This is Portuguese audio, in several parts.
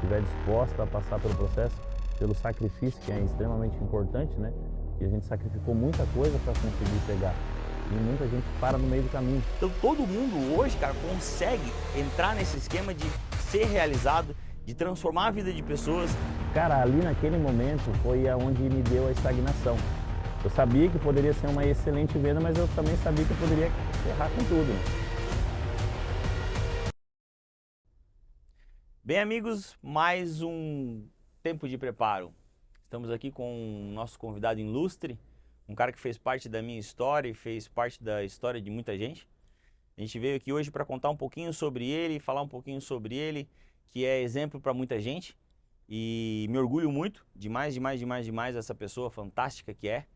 estiver disposta a passar pelo processo, pelo sacrifício, que é extremamente importante, né? E a gente sacrificou muita coisa para conseguir chegar. E muita gente para no meio do caminho. Então todo mundo hoje, cara, consegue entrar nesse esquema de ser realizado, de transformar a vida de pessoas. Cara, ali naquele momento foi aonde me deu a estagnação. Eu sabia que poderia ser uma excelente venda, mas eu também sabia que eu poderia errar com tudo, né? Bem, amigos, mais um tempo de preparo. Estamos aqui com o nosso convidado ilustre, um cara que fez parte da minha história e fez parte da história de muita gente. A gente veio aqui hoje para contar um pouquinho sobre ele, falar um pouquinho sobre ele, que é exemplo para muita gente. E me orgulho muito, demais essa pessoa fantástica que é.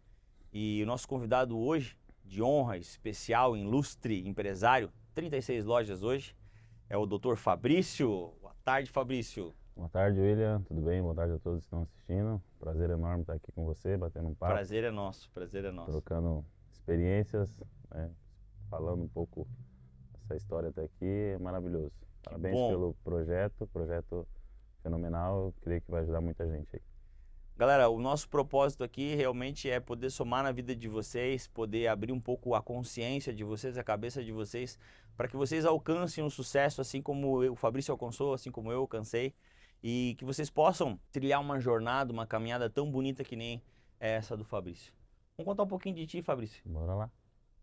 E o nosso convidado hoje, de honra, especial, ilustre, empresário, 36 lojas hoje, é o Dr. Fabrício. Boa tarde, Fabrício. Boa tarde, William. Tudo bem? Boa tarde a todos que estão assistindo. Prazer enorme estar aqui com você, batendo um papo. Prazer é nosso, prazer é nosso. Trocando experiências, né? Falando um pouco dessa história até aqui, é maravilhoso. Parabéns pelo projeto fenomenal. Eu creio que vai ajudar muita gente aí. Galera, o nosso propósito aqui realmente é poder somar na vida de vocês, poder abrir um pouco a consciência de vocês, a cabeça de vocês, para que vocês alcancem um sucesso, assim como o Fabrício alcançou, assim como eu alcancei, e que vocês possam trilhar uma jornada, uma caminhada tão bonita que nem essa do Fabrício. Vamos contar um pouquinho de ti, Fabrício. Bora lá.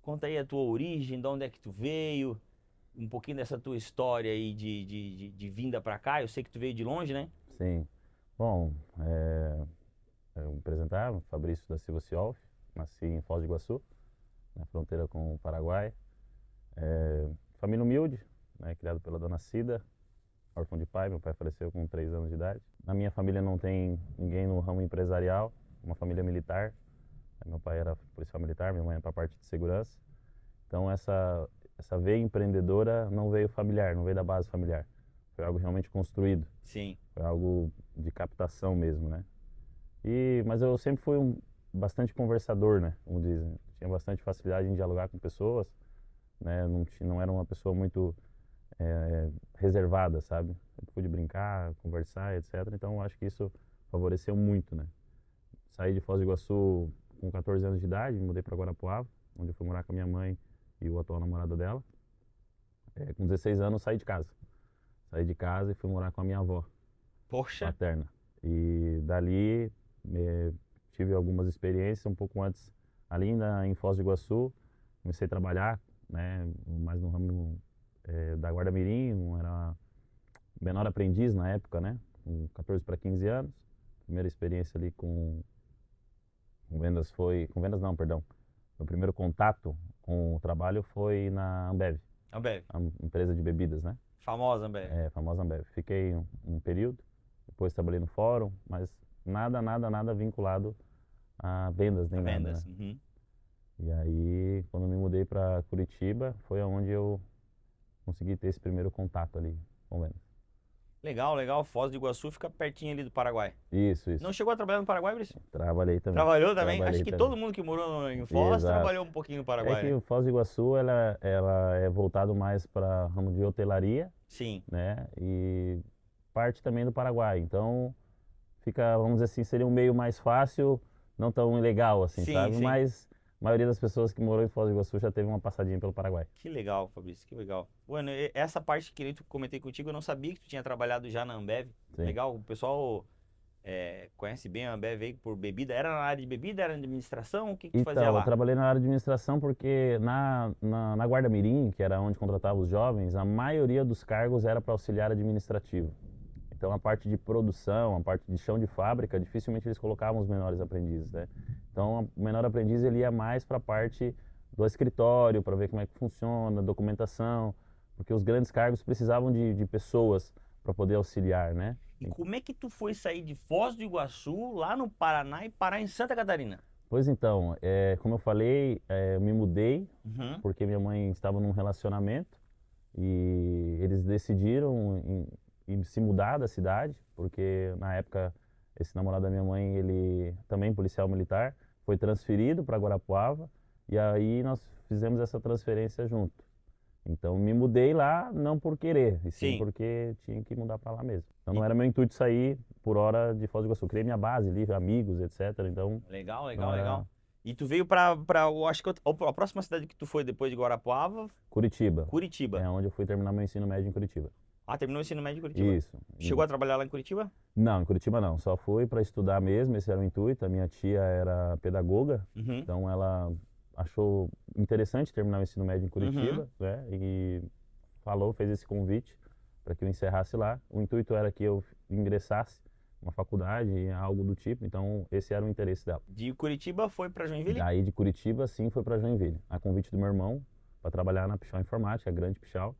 Conta aí a tua origem, de onde é que tu veio, um pouquinho dessa tua história aí de vinda para cá. Eu sei que tu veio de longe, né? Sim. Bom, eu me apresentar, Fabrício da Silva Ciolfi, nasci em Foz do Iguaçu, na fronteira com o Paraguai. Família humilde, né, criado pela dona Cida, órfão de pai. Meu pai faleceu com 3 anos de idade. Na minha família não tem ninguém no ramo empresarial, uma família militar. Meu pai era policial militar, minha mãe é para a parte de segurança. Então essa veia empreendedora não veio familiar, não veio da base familiar. Foi algo realmente construído. Sim. Foi algo de captação mesmo, né? Mas eu sempre fui bastante conversador, né? Como dizem. Tinha bastante facilidade em dialogar com pessoas, né? Não era uma pessoa muito reservada, sabe? Sempre pude brincar, conversar, etc. Então eu acho que isso favoreceu muito, né? Saí de Foz do Iguaçu com 14 anos de idade, me mudei para Guarapuava, onde eu fui morar com a minha mãe e o atual namorado dela. Com 16 anos saí de casa. Saí de casa e fui morar com a minha avó. Poxa! Paterna. E dali tive algumas experiências um pouco antes, ali ainda em Foz do Iguaçu. Comecei a trabalhar, né, mais no ramo da Guarda Mirim, era menor aprendiz na época, né, com 14 para 15 anos. Primeira experiência ali com vendas com vendas não, perdão. Meu primeiro contato com o trabalho foi na Ambev. Ambev. A empresa de bebidas, né? Famosa Ambev. Famosa Ambev. Fiquei um período, depois trabalhei no fórum, mas nada vinculado a vendas nem nada, Vendas. né? Uhum. E aí, quando me mudei para Curitiba, foi onde eu consegui ter esse primeiro contato ali com vendas. Legal, legal. Foz do Iguaçu fica pertinho ali do Paraguai. Isso. Não chegou a trabalhar no Paraguai, Brice? Trabalhei também. Trabalhou também? Trabalhei Acho que também. todo mundo que morou em Foz Exato. trabalhou um pouquinho no É Paraguai, que né? o Foz do Iguaçu, ela é voltado mais para ramo de hotelaria, Sim. né? E parte também do Paraguai. Então, fica, vamos dizer assim, seria um meio mais fácil, não tão ilegal assim, Sim, sabe? sim. Mas a maioria das pessoas que morou em Foz do Iguaçu já teve uma passadinha pelo Paraguai. Que legal, Fabrício, que legal. Bueno, essa parte que eu comentei contigo, eu não sabia que tu tinha trabalhado já na Ambev. Sim. Legal, o pessoal conhece bem a Ambev aí por bebida. Era na área de bebida, era na administração? O que tu fazia Então, lá? eu trabalhei na área de administração porque na Guarda Mirim, que era onde contratava os jovens, a maioria dos cargos era para auxiliar administrativo. Então, a parte de produção, a parte de chão de fábrica, dificilmente eles colocavam os menores aprendizes, né? Então, o menor aprendiz ele ia mais para a parte do escritório, para ver como é que funciona, documentação, porque os grandes cargos precisavam de pessoas para poder auxiliar, né? E como é que tu foi sair de Foz do Iguaçu, lá no Paraná, e parar em Santa Catarina? Pois então, como eu falei, eu me mudei Uhum. porque minha mãe estava num relacionamento e eles decidiram em se mudar da cidade, porque na época esse namorado da minha mãe, ele também policial militar, foi transferido para Guarapuava e aí nós fizemos essa transferência junto. Então me mudei lá não por querer, e sim Sim. porque tinha que mudar para lá mesmo. Então não era meu intuito sair por hora de Foz do Iguaçu. Eu criei minha base ali, amigos, etc. Então Legal, não legal, era legal. E tu veio eu acho que a próxima cidade que tu foi depois de Guarapuava, Curitiba. Curitiba. É onde eu fui terminar meu ensino médio em Curitiba. Ah, terminou o ensino médio em Curitiba. Isso. Chegou a trabalhar lá em Curitiba? Não, em Curitiba não. Só fui para estudar mesmo, esse era o intuito. A minha tia era pedagoga, Uhum. então ela achou interessante terminar o ensino médio em Uhum. Curitiba, né? E fez esse convite para que eu encerrasse lá. O intuito era que eu ingressasse uma faculdade, algo do tipo, então esse era o interesse dela. De Curitiba foi para Joinville? Daí de Curitiba, sim, foi para Joinville, a convite do meu irmão, para trabalhar na Pichau Informática, a grande Pichau,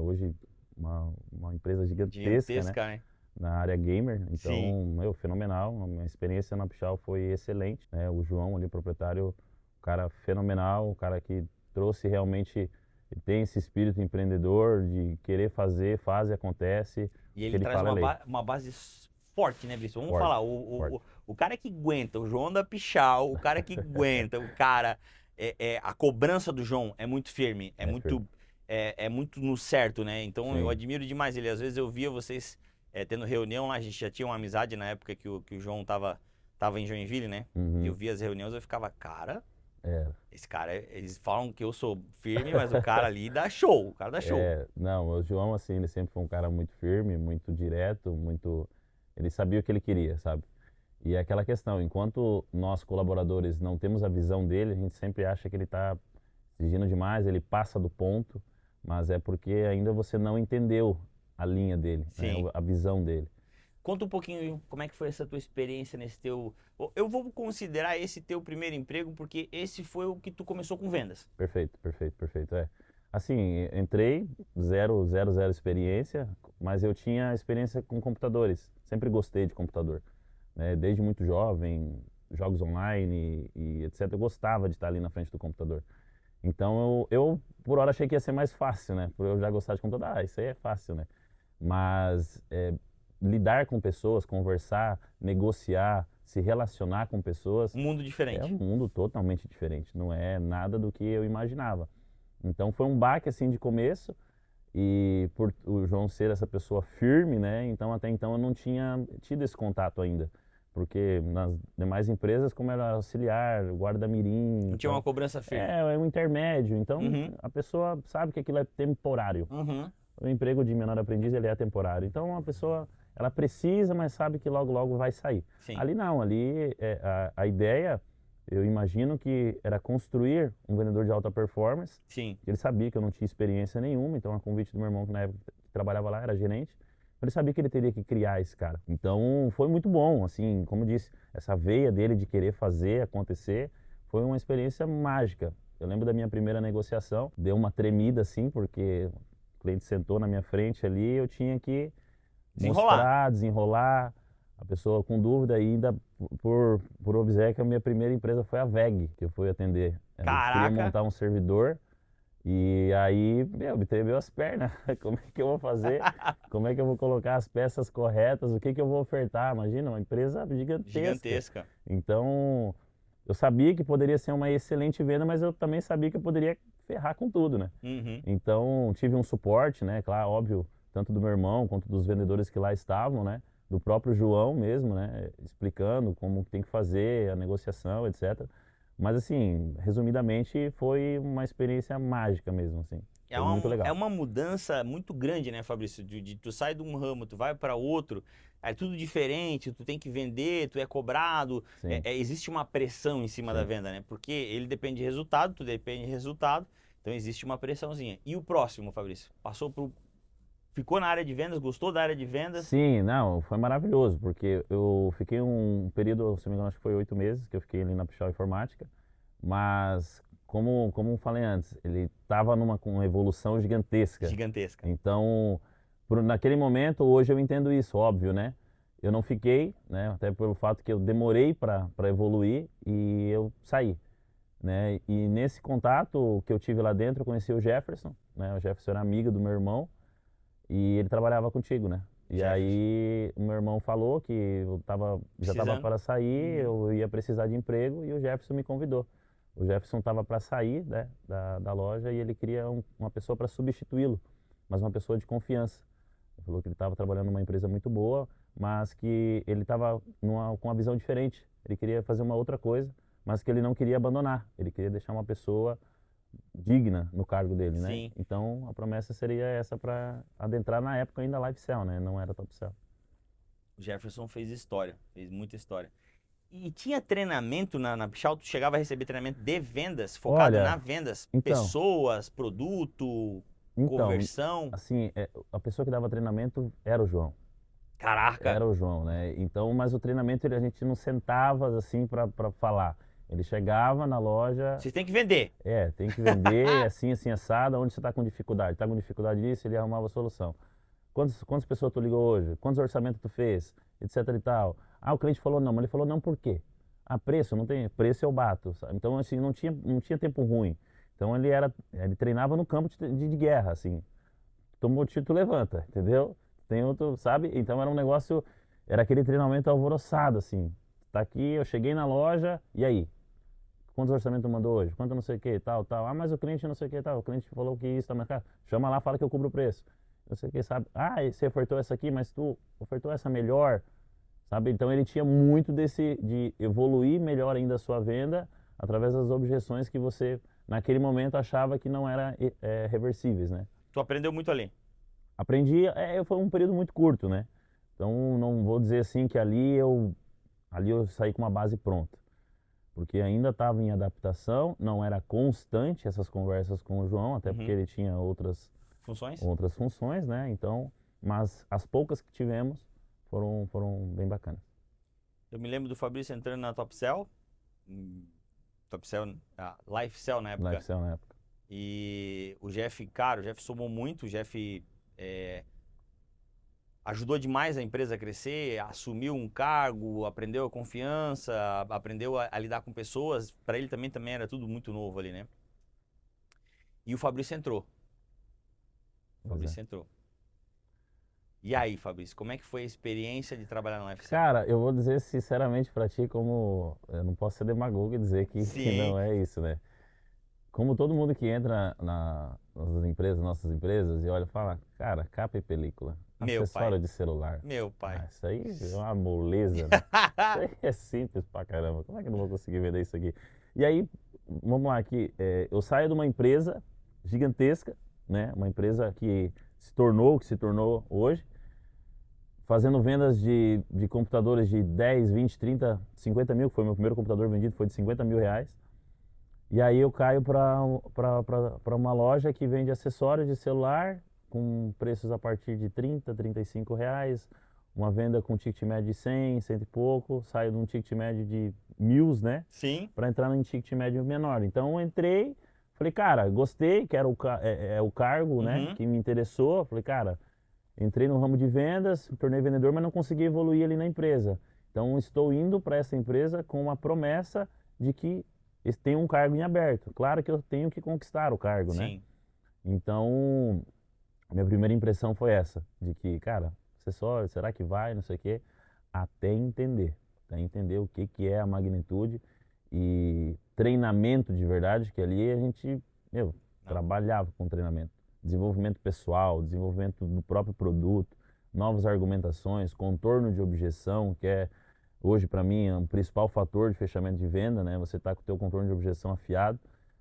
hoje uma empresa gigantesca, né? Gigantesca, né? Na área gamer, então, Sim. fenomenal, a minha experiência na Pichau foi excelente, né? O João ali, proprietário, um cara fenomenal, um cara que trouxe realmente, tem esse espírito empreendedor de querer fazer, faz e acontece, E o que ele ele traz fala é lei. uma base forte, né, Brice? Vamos Forte, falar, forte. o cara que aguenta, o João da Pichau, o cara que aguenta, o cara, a cobrança do João é muito firme, Firme. é muito no certo, né? Então eu Sim. admiro demais ele. Às vezes eu via vocês tendo reunião lá, a gente já tinha uma amizade na época que o João tava em Joinville, né? Uhum. E eu via as reuniões, eu ficava, cara, É. esse cara, eles falam que eu sou firme, mas o cara ali dá show, o cara dá show. Não, o João, assim, ele sempre foi um cara muito firme, muito direto, muito. Ele sabia o que ele queria, sabe? E é aquela questão, enquanto nós colaboradores não temos a visão dele, a gente sempre acha que ele está exigindo demais, ele passa do ponto, mas é porque ainda você não entendeu a linha dele, né? Sim. A visão dele. Conta um pouquinho como é que foi essa tua experiência nesse teu. Eu vou considerar esse teu primeiro emprego porque esse foi o que tu começou com vendas. Perfeito, perfeito, perfeito. Assim, entrei, zero experiência, mas eu tinha experiência com computadores. Sempre gostei de computador, né? Desde muito jovem, jogos online e etc. Eu gostava de estar ali na frente do computador. Então eu por hora achei que ia ser mais fácil, né? Por eu já gostar de computador, isso aí é fácil, né? Mas lidar com pessoas, conversar, negociar, se relacionar com pessoas Um mundo é diferente. um mundo totalmente diferente. Não é nada do que eu imaginava. Então foi um baque assim de começo e por o João ser essa pessoa firme, né? Então até então eu não tinha tido esse contato ainda, porque nas demais empresas como era auxiliar, guarda-mirim, Não tinha uma então, cobrança firme. é um intermédio. Então Uhum. a pessoa sabe que aquilo é temporário. Uhum. O emprego de menor aprendiz ele é temporário. Então a pessoa ela precisa, mas sabe que logo logo vai sair. Sim. Ali não, ali a ideia eu imagino que era construir um vendedor de alta performance. Sim. Ele sabia que eu não tinha experiência nenhuma, então a convite do meu irmão, que na época trabalhava lá, era gerente, ele sabia que ele teria que criar esse cara. Então foi muito bom, assim, como eu disse, essa veia dele de querer fazer acontecer foi uma experiência mágica. Eu lembro da minha primeira negociação, deu uma tremida assim, porque o cliente sentou na minha frente ali, eu tinha que mostrar, desenrolar, a pessoa com dúvida, e ainda por obséquio, a minha primeira empresa foi a VEG, que eu fui atender. A gente queria Caraca! montar um servidor e aí, me tremeu as pernas. Como é que eu vou fazer? Como é que eu vou colocar as peças corretas? O que que eu vou ofertar? Imagina, uma empresa gigantesca. Gigantesca. Então, eu sabia que poderia ser uma excelente venda, mas eu também sabia que eu poderia ferrar com tudo, né? Uhum. Então, tive um suporte, né? Claro, óbvio, tanto do meu irmão quanto dos vendedores que lá estavam, né? Do próprio João mesmo, né? Explicando como tem que fazer a negociação, etc. Mas assim, resumidamente, foi uma experiência mágica mesmo, assim. Foi muito É legal. uma mudança muito grande, né, Fabrício? De tu sai de um ramo, tu vai para outro, é tudo diferente, tu tem que vender, tu é cobrado, Sim. existe uma pressão em cima da Sim. venda, né? Porque ele depende de resultado, tu depende de resultado, então existe uma pressãozinha. E o próximo, Fabrício? Ficou na área de vendas, gostou da área de vendas? Sim, não, foi maravilhoso, porque eu fiquei um período, se não me engano, acho que foi 8 meses que eu fiquei ali na Pichau Informática, mas como falei antes, ele estava com uma evolução gigantesca. Gigantesca. Então, naquele momento, hoje eu entendo isso, óbvio, né? Eu não fiquei, né? Até pelo fato que eu demorei para evoluir e eu saí, né? E nesse contato que eu tive lá dentro, eu conheci o Jefferson, né? O Jefferson era amigo do meu irmão e ele trabalhava contigo, né? E Jefferson. aí o meu irmão falou que já estava Precisando. para sair, eu ia precisar de emprego e o Jefferson me convidou o Jefferson estava para sair, né, da loja e ele queria uma pessoa para substituí-lo, mas uma pessoa de confiança. Ele falou que ele estava trabalhando numa empresa muito boa, mas que ele estava com uma visão diferente. Ele queria fazer uma outra coisa, mas que ele não queria abandonar. Ele queria deixar uma pessoa digna no cargo dele, né? Sim. Então a promessa seria essa para adentrar na época ainda Live Cell, né? Não era Top Cell. O Jefferson fez história, fez muita história. E tinha treinamento na Pichal? Tu chegava a receber treinamento de vendas, focado Olha, na vendas? então, Pessoas, produto, então, conversão? assim, a pessoa que dava treinamento era o João. Caraca! Era o João, né? Então, mas o treinamento a gente não sentava assim para falar. Ele chegava na loja, Você tem que vender. tem que vender, assim, assim, assado, onde você está com dificuldade. Está com dificuldade disso, ele arrumava a solução. Quantas pessoas tu ligou hoje? Quantos orçamentos tu fez? Etc e tal. Ah, o cliente falou não, mas ele falou não por quê? Ah, preço, não tem, preço eu bato, sabe? Então, assim, não tinha tempo ruim. Então, ele treinava no campo de guerra, assim. Tomou tiro, tu levanta, entendeu? Tem outro, sabe? Então, era um negócio, era aquele treinamento alvoroçado, assim. Tá aqui, eu cheguei na loja, e aí? Quantos orçamentos tu mandou hoje? Quanto não sei o que, tal, tal. Ah, mas o cliente não sei o que, tal. O cliente falou que isso tá mais caro. Chama lá, fala que eu cubro o preço. Não sei o que, sabe? Ah, você ofertou essa aqui, mas tu ofertou essa melhor, sabe? Então ele tinha muito de evoluir melhor ainda a sua venda através das objeções que você, naquele momento, achava que não eram reversíveis, né? Tu aprendeu muito ali. Aprendi, foi um período muito curto, né? Então não vou dizer assim que ali eu saí com uma base pronta, porque ainda estava em adaptação, não era constante essas conversas com o João, até porque Uhum. ele tinha Funções? outras funções, né? Então, mas as poucas que tivemos foram bem bacanas. Eu me lembro do Fabrício entrando na Top Cell. Top Cell, Life Cell na época. Live Cell na época. E o Jeff, cara, o Jeff somou muito, o Jeff ajudou demais a empresa a crescer, assumiu um cargo, aprendeu a confiança, aprendeu a lidar com pessoas. Para ele também era tudo muito novo ali, né? E o Fabrício entrou. O Pois é. Fabrício entrou. E aí, Fabrício, como é que foi a experiência de trabalhar na Life Cell? Cara, eu vou dizer sinceramente pra ti, como eu não posso ser demagogo e dizer que Sim. não é isso, né? Como todo mundo que entra nossas empresas, e olha e fala, cara, capa e película, Meu pai. acessório de celular. Meu pai. Isso aí é uma moleza, né? Isso aí é simples pra caramba. Como é que eu não vou conseguir vender isso aqui? E aí, vamos lá aqui, eu saio de uma empresa gigantesca, né? Uma empresa que se tornou o que se tornou hoje, fazendo vendas de computadores de 10, 20, 30, 50 mil, que foi o meu primeiro computador vendido, foi de 50 mil reais. E aí eu caio para uma loja que vende acessórios de celular com preços a partir de 30, 35 reais, uma venda com ticket médio de 100, cento e pouco, saio de um ticket médio de 1000, né? Sim. Para entrar num ticket médio menor. Então eu entrei, falei, cara, gostei, que era o cargo, né, Uhum. que me interessou. Falei, cara, entrei no ramo de vendas, me tornei vendedor, mas não consegui evoluir ali na empresa. Então estou indo para essa empresa com uma promessa de que tem um cargo em aberto. Claro que eu tenho que conquistar o cargo, né? Sim. Então, minha primeira impressão foi essa, de que, cara, acessório, será que vai, não sei o quê, até entender o que é a magnitude e treinamento de verdade, que ali a gente, trabalhava com treinamento, desenvolvimento pessoal, desenvolvimento do próprio produto, novas argumentações, contorno de objeção, que é hoje para mim é um principal fator de fechamento de venda, né? Você está com o teu contorno de objeção afiado,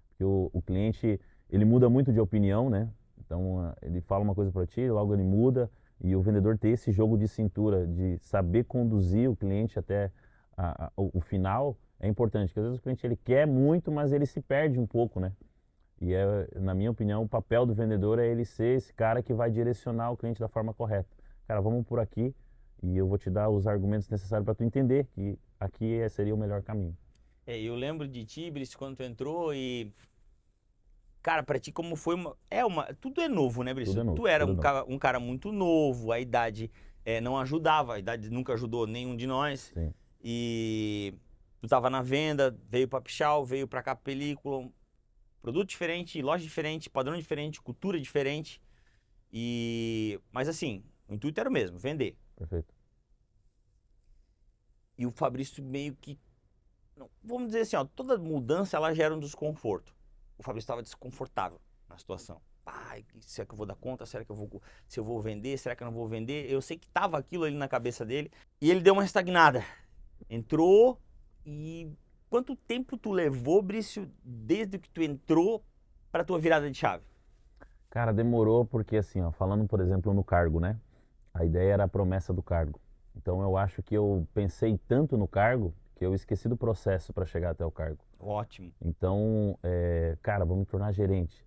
porque o cliente ele muda muito de opinião, né? Então ele fala uma coisa para ti, logo ele muda e o vendedor ter esse jogo de cintura, de saber conduzir o cliente até o final é importante, porque às vezes o cliente ele quer muito, mas ele se perde um pouco, né? E na minha opinião, o papel do vendedor é ele ser esse cara que vai direcionar o cliente da forma correta. Cara, vamos por aqui e eu vou te dar os argumentos necessários para tu entender que aqui seria o melhor caminho. Eu lembro de ti, Brice, quando tu entrou e... Cara, pra ti como foi tudo é novo, né, Brice? Tudo é novo, Tu era tudo é novo. um cara muito novo, a idade não ajudava, a idade nunca ajudou nenhum de nós. Sim. E tu tava na venda, veio pra Pichal, veio pra cá película, produto diferente, loja diferente, padrão diferente, cultura diferente. Mas assim, o intuito era o mesmo, vender. Perfeito. E o Fabrício meio que vamos dizer assim, ó, toda mudança ela gera um desconforto. O Fabrício estava desconfortável na situação. Ai, será que eu vou dar conta? Será que se eu vou vender? Será que eu não vou vender? Eu sei que tava aquilo ali na cabeça dele e ele deu uma estagnada. Entrou e quanto tempo tu levou, Brício, desde que tu entrou para tua virada de chave? Cara, demorou porque assim, ó, falando por exemplo no cargo, né? A ideia era a promessa do cargo. Então eu acho que eu pensei tanto no cargo que eu esqueci do processo para chegar até o cargo. Ótimo. Então, cara, vou me tornar gerente.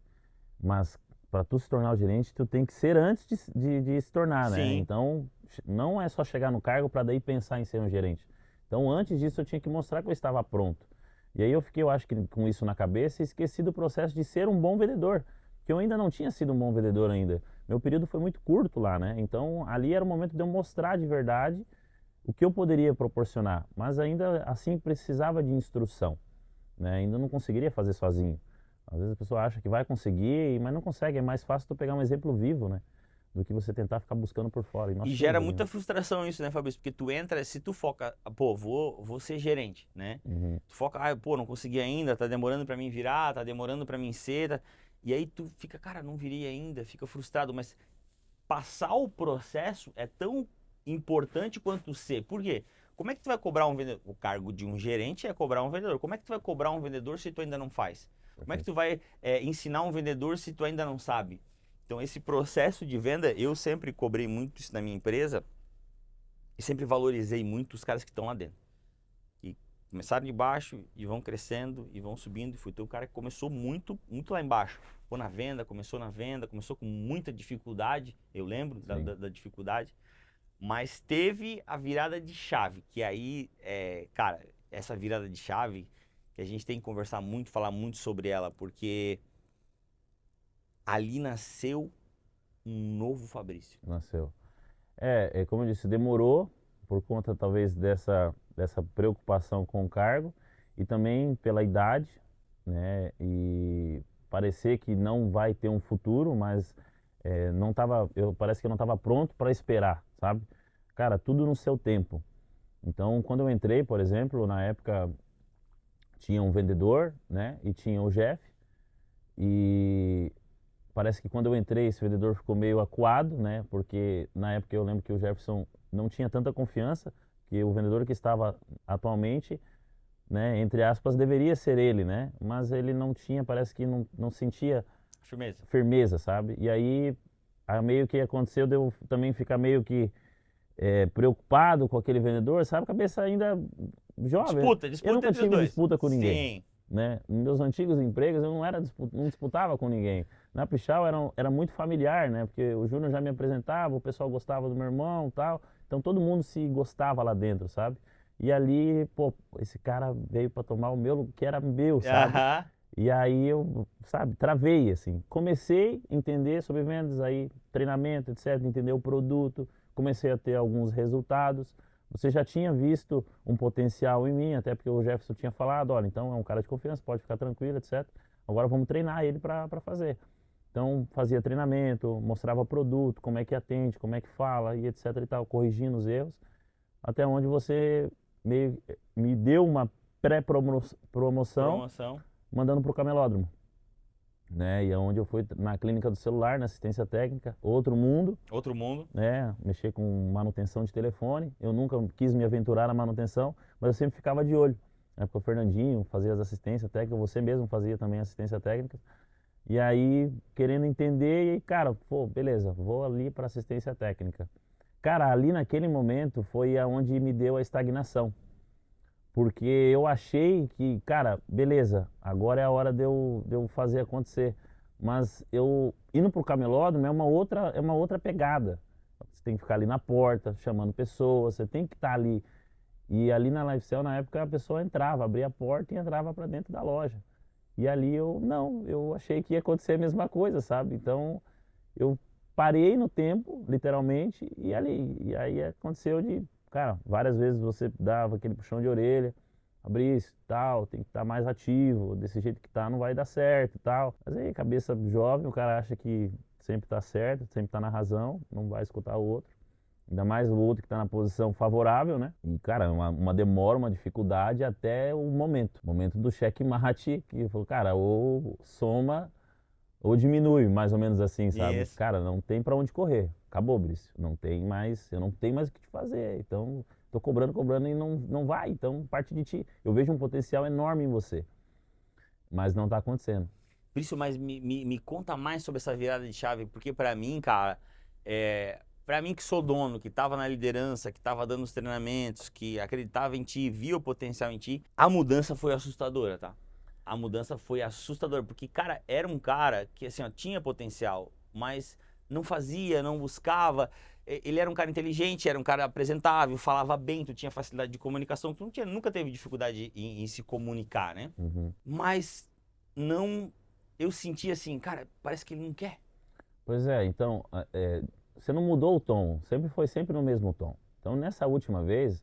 Mas para tu se tornar o gerente, tu tem que ser antes de se tornar, né? Sim. Então, não é só chegar no cargo para daí pensar em ser um gerente. Então, antes disso, eu tinha que mostrar que eu estava pronto. E aí eu fiquei, eu acho que com isso na cabeça, e esqueci do processo de ser um bom vendedor, que eu ainda não tinha sido um bom vendedor ainda. Meu período foi muito curto lá, né? Então, ali era o momento de eu mostrar de verdade o que eu poderia proporcionar, mas ainda assim precisava de instrução, né? Ainda não conseguiria fazer sozinho. Às vezes a pessoa acha que vai conseguir, mas não consegue. É mais fácil tu pegar um exemplo vivo, né? Do que você tentar ficar buscando por fora. E gera muita frustração isso, né, Fabrício? Porque tu entra, se tu foca, pô, vou ser gerente, né? Uhum. Tu foca, pô, não consegui ainda, tá demorando pra mim virar, tá demorando pra mim ser. E aí tu fica, cara, não virei ainda, fica frustrado. Mas passar o processo é tão importante quanto ser. Por quê? Como é que tu vai cobrar um vendedor? O cargo de um gerente é cobrar um vendedor. Como é que tu vai cobrar um vendedor se tu ainda não faz? Como é que tu vai ensinar um vendedor se tu ainda não sabe? Então, esse processo de venda, eu sempre cobrei muito isso na minha empresa e sempre valorizei muito os caras que estão lá dentro. E começaram de baixo e vão crescendo e vão subindo. E fui o cara que começou muito, muito lá embaixo. Começou na venda, começou com muita dificuldade, eu lembro da dificuldade. Mas teve a virada de chave, que aí, cara, essa virada de chave, que a gente tem que conversar muito, falar muito sobre ela, porque ali nasceu um novo Fabrício. Nasceu. Como eu disse, demorou por conta talvez dessa preocupação com o cargo e também pela idade, né? E parecer que não vai ter um futuro, mas não tava, parece que eu não estava pronto para esperar, sabe? Cara, tudo no seu tempo. Então, quando eu entrei, por exemplo, na época tinha um vendedor, né? E tinha o Jeff. E parece que quando eu entrei, esse vendedor ficou meio acuado, né? Porque na época eu lembro que o Jefferson não tinha tanta confiança que o vendedor que estava atualmente, né? Entre aspas, deveria ser ele, né? Mas ele não tinha, parece que não sentia firmeza, sabe? E aí, meio que aconteceu de eu também ficar meio que preocupado com aquele vendedor, sabe? Cabeça ainda jovem. Disputa eu nunca entre os tive dois. disputa com ninguém. Sim. Né? Nos meus antigos empregos eu não disputava com ninguém. Na Pichau era muito familiar, né? Porque o Júnior já me apresentava, o pessoal gostava do meu irmão e tal. Então todo mundo se gostava lá dentro, sabe? E ali, pô, esse cara veio para tomar o meu, que era meu, sabe? Aham. E aí eu, sabe, travei, assim. Comecei a entender sobre vendas, aí treinamento, etc., entender o produto, comecei a ter alguns resultados. Você já tinha visto um potencial em mim, até porque o Jefferson tinha falado, olha, então é um cara de confiança, pode ficar tranquilo, etc. Agora vamos treinar ele para fazer. Então fazia treinamento, mostrava produto, como é que atende, como é que fala e etc e tal, corrigindo os erros, até onde você me deu uma pré-promoção mandando para o camelódromo, né? E é onde eu fui na clínica do celular, na assistência técnica, outro mundo, né? Mexer com manutenção de telefone. Eu nunca quis me aventurar na manutenção, mas eu sempre ficava de olho. Na época o Fernandinho fazia as assistências técnicas, você mesmo fazia também assistência técnica. E aí, querendo entender, e cara, pô, beleza, vou ali para assistência técnica. Cara, ali naquele momento foi aonde me deu a estagnação. Porque eu achei que, cara, beleza, agora é a hora de eu fazer acontecer. Mas eu indo pro camelódromo é uma outra pegada. Você tem que ficar ali na porta, chamando pessoas, você tem que estar ali. E ali na LiveCell, na época, a pessoa entrava, abria a porta e entrava para dentro da loja. E ali eu achei que ia acontecer a mesma coisa, sabe? Então eu parei no tempo, literalmente, e ali. E aí aconteceu de, cara, várias vezes você dava aquele puxão de orelha, Fabrício, tal, tem que estar mais ativo, desse jeito que tá não vai dar certo e tal. Mas aí, cabeça jovem, o cara acha que sempre tá certo, sempre tá na razão, não vai escutar o outro. Ainda mais o outro que está na posição favorável, né? E, cara, uma demora, uma dificuldade até o momento do checkmate, que falou, cara, ou soma ou diminui, mais ou menos assim, sabe? Isso. Cara, não tem pra onde correr. Acabou, Brício. Não tem mais, eu não tenho mais o que te fazer. Então, tô cobrando e não vai. Então, parte de ti. Eu vejo um potencial enorme em você, mas não tá acontecendo. Por isso, mas me conta mais sobre essa virada de chave, porque pra mim, cara, para mim que sou dono, que tava na liderança, que tava dando os treinamentos, que acreditava em ti, via o potencial em ti, a mudança foi assustadora, tá? A mudança foi assustadora, porque, cara, era um cara que, assim, ó, tinha potencial, mas não fazia, não buscava. Ele era um cara inteligente, era um cara apresentável, falava bem, tu tinha facilidade de comunicação, tu nunca teve dificuldade em se comunicar, né? Uhum. Mas não, eu senti assim, cara, parece que ele não quer. Pois é, então, você não mudou o tom, foi sempre no mesmo tom. Então, nessa última vez,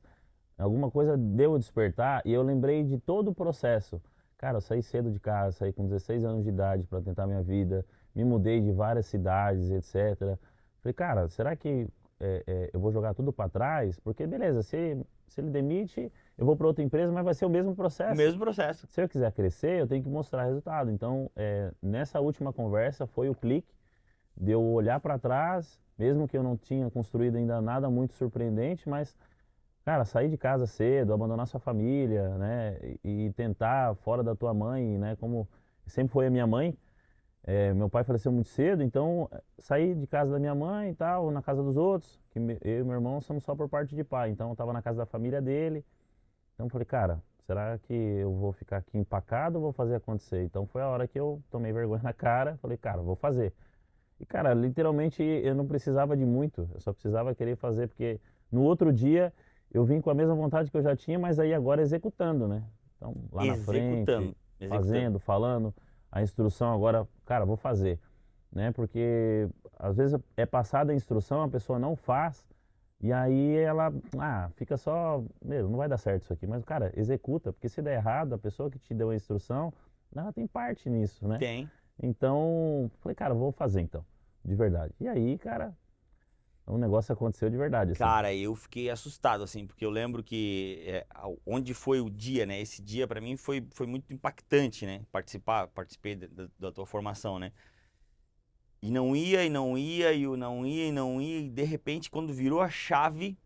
alguma coisa deu a despertar e eu lembrei de todo o processo. Cara, eu saí cedo de casa, saí com 16 anos de idade para tentar minha vida, me mudei de várias cidades, etc. Falei, cara, será que eu vou jogar tudo para trás? Porque, beleza, se ele demite, eu vou para outra empresa, mas vai ser o mesmo O processo. mesmo processo. Se eu quiser crescer, eu tenho que mostrar resultado. Então, nessa última conversa, foi o clique de eu olhar para trás, mesmo que eu não tinha construído ainda nada muito surpreendente, mas, cara, sair de casa cedo, abandonar sua família, né, e tentar fora da tua mãe, né, como sempre foi a minha mãe. Meu pai faleceu muito cedo, então saí de casa da minha mãe e tal, na casa dos outros, que eu e meu irmão somos só por parte de pai, então eu estava na casa da família dele. Então eu falei, cara, será que eu vou ficar aqui empacado ou vou fazer acontecer? Então foi a hora que eu tomei vergonha na cara, falei, cara, vou fazer. E, cara, literalmente eu não precisava de muito, eu só precisava querer fazer, porque no outro dia eu vim com a mesma vontade que eu já tinha, mas aí agora executando, né? Então, lá na frente, Executando. Executando. fazendo, falando, a instrução agora, cara, vou fazer, né? Porque às vezes é passada a instrução, a pessoa não faz, e aí ela, fica só, meu, não vai dar certo isso aqui, mas, cara, executa, porque se der errado, a pessoa que te deu a instrução, ela tem parte nisso, né? Tem. Então, falei, cara, vou fazer então, de verdade. E aí, cara, o negócio aconteceu de verdade, assim. Cara, eu fiquei assustado, assim, porque eu lembro que onde foi o dia, né? Esse dia pra mim foi muito impactante, né? Participei da tua formação, né? E não ia, e não ia, e não ia, e não ia, e de repente, quando virou a chave,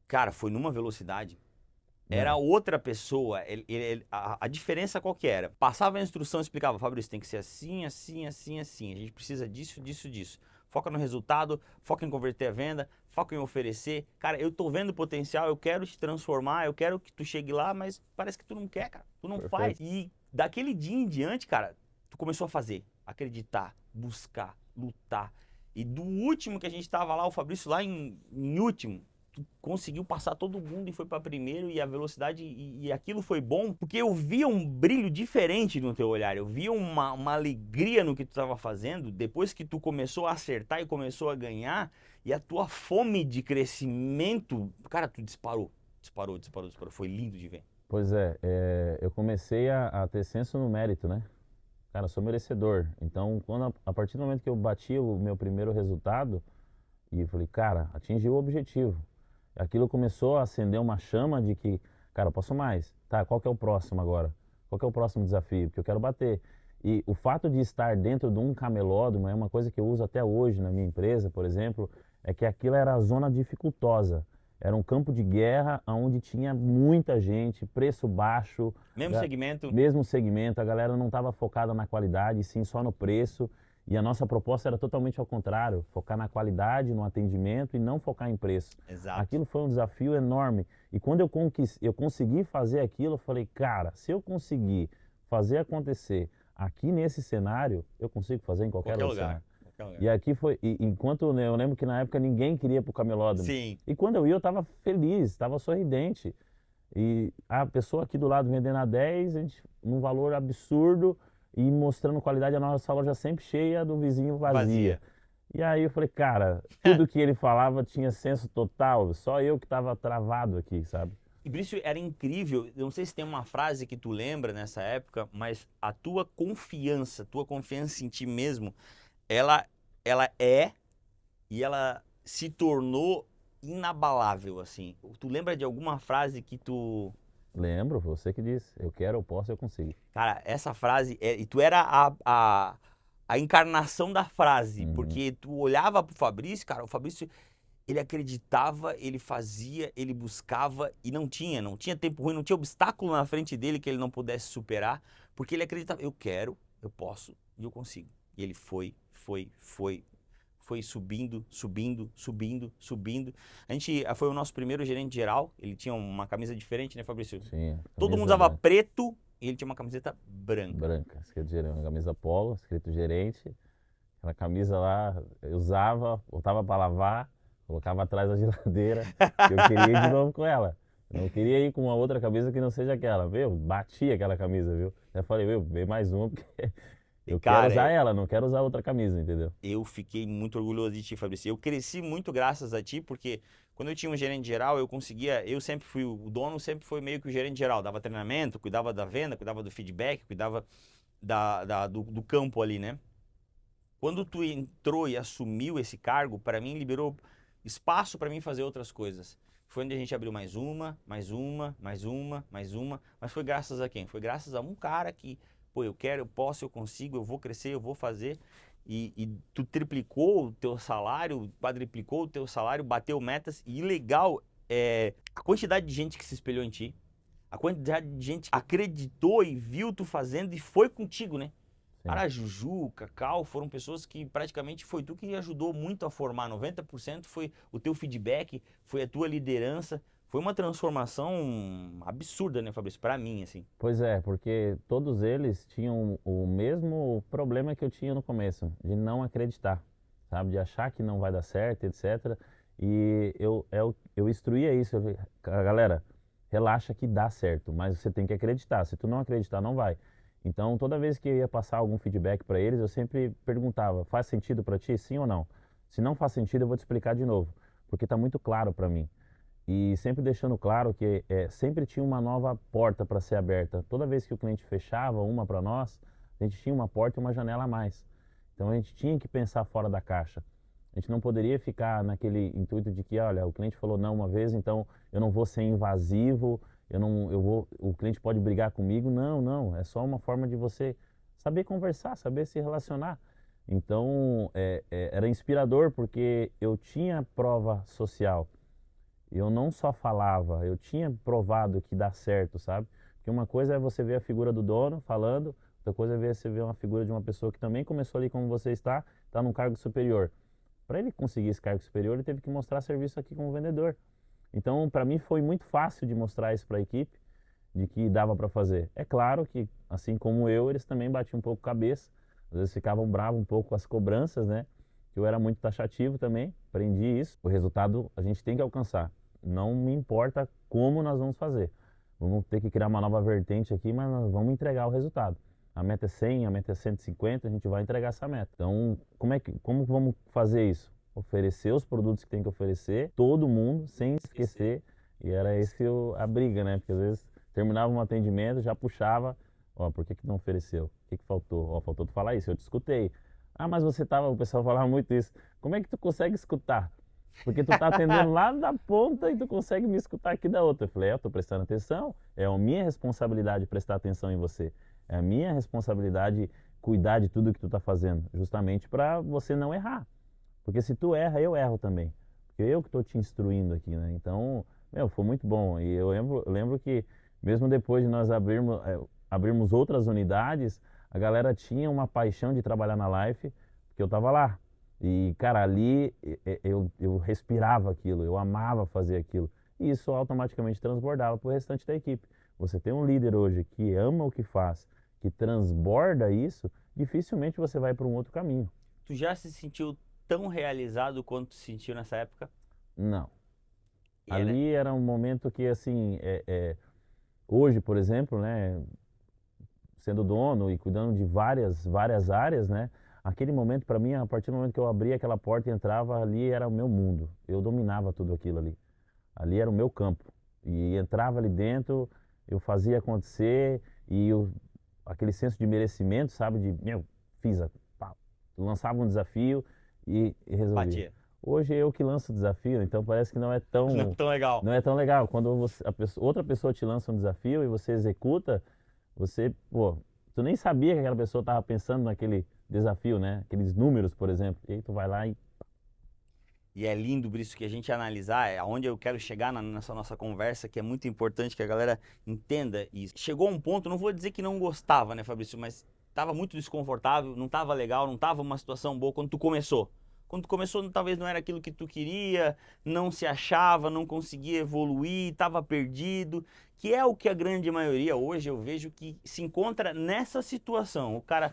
cara, foi numa velocidade. Era É, outra pessoa. A diferença qual que era? Passava a instrução e explicava, Fabrício, tem que ser assim, assim, assim, assim. A gente precisa disso, disso, disso. Foca no resultado, foca em converter a venda, foca em oferecer. Cara, eu tô vendo potencial, eu quero te transformar, eu quero que tu chegue lá, mas parece que tu não quer, cara. Tu não faz. perfeito. E daquele dia em diante, cara, tu começou a fazer, acreditar, buscar, lutar. E do último que a gente tava lá, o Fabrício lá em último, tu conseguiu passar todo mundo e foi para primeiro e a velocidade e aquilo foi bom porque eu via um brilho diferente no teu olhar, eu via uma alegria no que tu estava fazendo depois que tu começou a acertar e começou a ganhar e a tua fome de crescimento, cara, tu disparou, foi lindo de ver. Pois eu comecei a ter senso no mérito, né? Cara, eu sou merecedor. Então, a partir do momento que eu bati o meu primeiro resultado, e eu falei, cara, atingi o objetivo. Aquilo começou a acender uma chama de que, cara, eu posso mais. Tá, qual que é o próximo agora? Qual que é o próximo desafio? Porque eu quero bater. E o fato de estar dentro de um camelódromo é uma coisa que eu uso até hoje na minha empresa, por exemplo, é que aquilo era a zona dificultosa. Era um campo de guerra onde tinha muita gente, preço baixo, Mesmo segmento, mesmo segmento, a galera não estava focada na qualidade, sim só no preço. E a nossa proposta era totalmente ao contrário, focar na qualidade, no atendimento e não focar em preço. exato. Aquilo foi um desafio enorme. E quando eu consegui fazer aquilo, eu falei, cara, se eu conseguir fazer acontecer aqui nesse cenário, eu consigo fazer em qualquer outro cenário. Qualquer lugar. E aqui foi, enquanto né, eu lembro que na época ninguém queria ir pro camelódromo. Sim. E quando eu ia, eu estava feliz, estava sorridente. E a pessoa aqui do lado vendendo a 10, a gente, num valor absurdo e mostrando qualidade, a nossa loja sempre cheia, do vizinho vazia. E aí eu falei, cara, tudo que ele falava tinha senso total, só eu que estava travado aqui, sabe? E por isso era incrível, eu não sei se tem uma frase que tu lembra nessa época, mas a tua confiança em ti mesmo, ela é e ela se tornou inabalável, assim. Tu lembra de alguma frase que tu... Lembro, você que disse, eu quero, eu posso, eu consigo. Cara, essa frase, e tu era a encarnação da frase, Uhum. porque tu olhava pro Fabrício, cara, o Fabrício, ele acreditava, ele fazia, ele buscava e não tinha tempo ruim, não tinha obstáculo na frente dele que ele não pudesse superar, porque ele acreditava, eu quero, eu posso e eu consigo. E ele foi subindo, subindo, subindo, subindo. Foi o nosso primeiro gerente geral, ele tinha uma camisa diferente, né, Fabrício? Sim, Todo mundo camisa usava branca. preto e ele tinha uma camiseta branca. Branca, escrito gerente, uma camisa polo, escrito gerente. Aquela camisa lá, eu usava, botava para lavar, colocava atrás da geladeira, que eu queria ir de novo com ela. Eu não queria ir com uma outra camisa que não seja aquela, viu? Bati aquela camisa, viu? Eu falei, viu, vem mais uma, porque E, eu quero cara, usar ela, não quero usar outra camisa, entendeu? eu fiquei muito orgulhoso de ti, Fabrício. Eu cresci muito graças a ti, porque quando eu tinha um gerente geral, eu conseguia. Eu sempre fui o dono, sempre foi meio que o gerente geral. Dava treinamento, cuidava da venda, cuidava do feedback, cuidava do campo ali, né? Quando tu entrou e assumiu esse cargo, para mim liberou espaço para mim fazer outras coisas. Foi onde a gente abriu mais uma, mais uma, mais uma, mais uma. Mas foi graças a quem? Foi graças a um cara que, pô, eu quero, eu posso, eu consigo, eu vou crescer, eu vou fazer. E tu triplicou o teu salário, quadriplicou o teu salário, bateu metas. E legal é a quantidade de gente que se espelhou em ti. A quantidade de gente que acreditou e viu tu fazendo e foi contigo, né? Sim. Cara, a Juju, o Cacau foram pessoas que praticamente foi tu que ajudou muito a formar. 90% foi o teu feedback, foi a tua liderança. Foi uma transformação absurda, né, Fabrício? Pra mim, assim. Pois é, porque todos eles tinham o mesmo problema que eu tinha no começo, de não acreditar, sabe? De achar que não vai dar certo, etc. E eu instruía isso, eu falei, galera, relaxa que dá certo, mas você tem que acreditar. Se tu não acreditar, não vai. Então, toda vez que eu ia passar algum feedback para eles, eu sempre perguntava, faz sentido para ti, sim ou não? Se não faz sentido, eu vou te explicar de novo, porque está muito claro para mim. E sempre deixando claro que sempre tinha uma nova porta para ser aberta. Toda vez que o cliente fechava uma para nós, a gente tinha uma porta e uma janela a mais. Então a gente tinha que pensar fora da caixa. A gente não poderia ficar naquele intuito de que, olha, o cliente falou não uma vez, então eu não vou ser invasivo, o cliente pode brigar comigo. Não, não, é só uma forma de você saber conversar, saber se relacionar. Então era inspirador porque eu tinha prova social. Eu não só falava, eu tinha provado que dá certo, sabe? Porque uma coisa é você ver a figura do dono falando, outra coisa é você ver uma figura de uma pessoa que também começou ali como você está num cargo superior. Para ele conseguir esse cargo superior, ele teve que mostrar serviço aqui como vendedor. Então, para mim foi muito fácil de mostrar isso para a equipe, de que dava para fazer. É claro que, assim como eu, eles também batiam um pouco cabeça, às vezes ficavam bravos um pouco com as cobranças, né? Eu era muito taxativo também, aprendi isso. O resultado a gente tem que alcançar. Não me importa como nós vamos fazer. Vamos ter que criar uma nova vertente aqui, mas nós vamos entregar o resultado. A meta é 100, a meta é 150, a gente vai entregar essa meta. Então, como vamos fazer isso? Oferecer os produtos que tem que oferecer, todo mundo, sem esquecer. E era esse a briga, né? Porque às vezes terminava um atendimento, já puxava, ó, por que que não ofereceu? O que que faltou? Ó, faltou tu falar isso, eu te escutei. Ah, mas você tava, o pessoal falava muito isso. Como é que tu consegue escutar? Porque tu tá atendendo lá da ponta e tu consegue me escutar aqui da outra. Eu falei, eu tô prestando atenção, é a minha responsabilidade prestar atenção em você. É a minha responsabilidade cuidar de tudo que tu tá fazendo, justamente para você não errar. Porque se tu erra, eu erro também. Porque eu que estou te instruindo aqui, né? Então, meu, foi muito bom. E eu lembro que mesmo depois de nós abrirmos outras unidades, a galera tinha uma paixão de trabalhar na Life, porque eu estava lá. E, cara, ali eu respirava aquilo, eu amava fazer aquilo. E isso automaticamente transbordava para o restante da equipe. Você tem um líder hoje que ama o que faz, que transborda isso, dificilmente você vai para um outro caminho. Tu já se sentiu tão realizado quanto tu se sentiu nessa época? Não. Era, Ali era um momento que, assim, hoje, por exemplo, né, sendo dono e cuidando de várias áreas, né, aquele momento, para mim, a partir do momento que eu abria aquela porta e entrava, ali era o meu mundo. Eu dominava tudo aquilo ali. Ali era o meu campo. E entrava ali dentro, eu fazia acontecer aquele senso de merecimento, sabe, de, meu, pá, lançava um desafio e resolvia. batia. Hoje eu que lanço o desafio, então parece que não é tão, Não é tão legal. não é tão legal. Quando outra pessoa te lança um desafio e você executa, você, pô, tu nem sabia que aquela pessoa estava pensando naquele desafio, né? Aqueles números, por exemplo. E aí tu vai lá e E é lindo, Brice, que a gente analisar, é aonde eu quero chegar nessa nossa conversa, que é muito importante que a galera entenda isso. Chegou um ponto, não vou dizer que não gostava, né, Fabrício, mas estava muito desconfortável, não estava legal, não estava uma situação boa quando tu começou. Quando tu começou, talvez não era aquilo que tu queria, não se achava, não conseguia evoluir, estava perdido, que é o que a grande maioria hoje eu vejo que se encontra nessa situação. O cara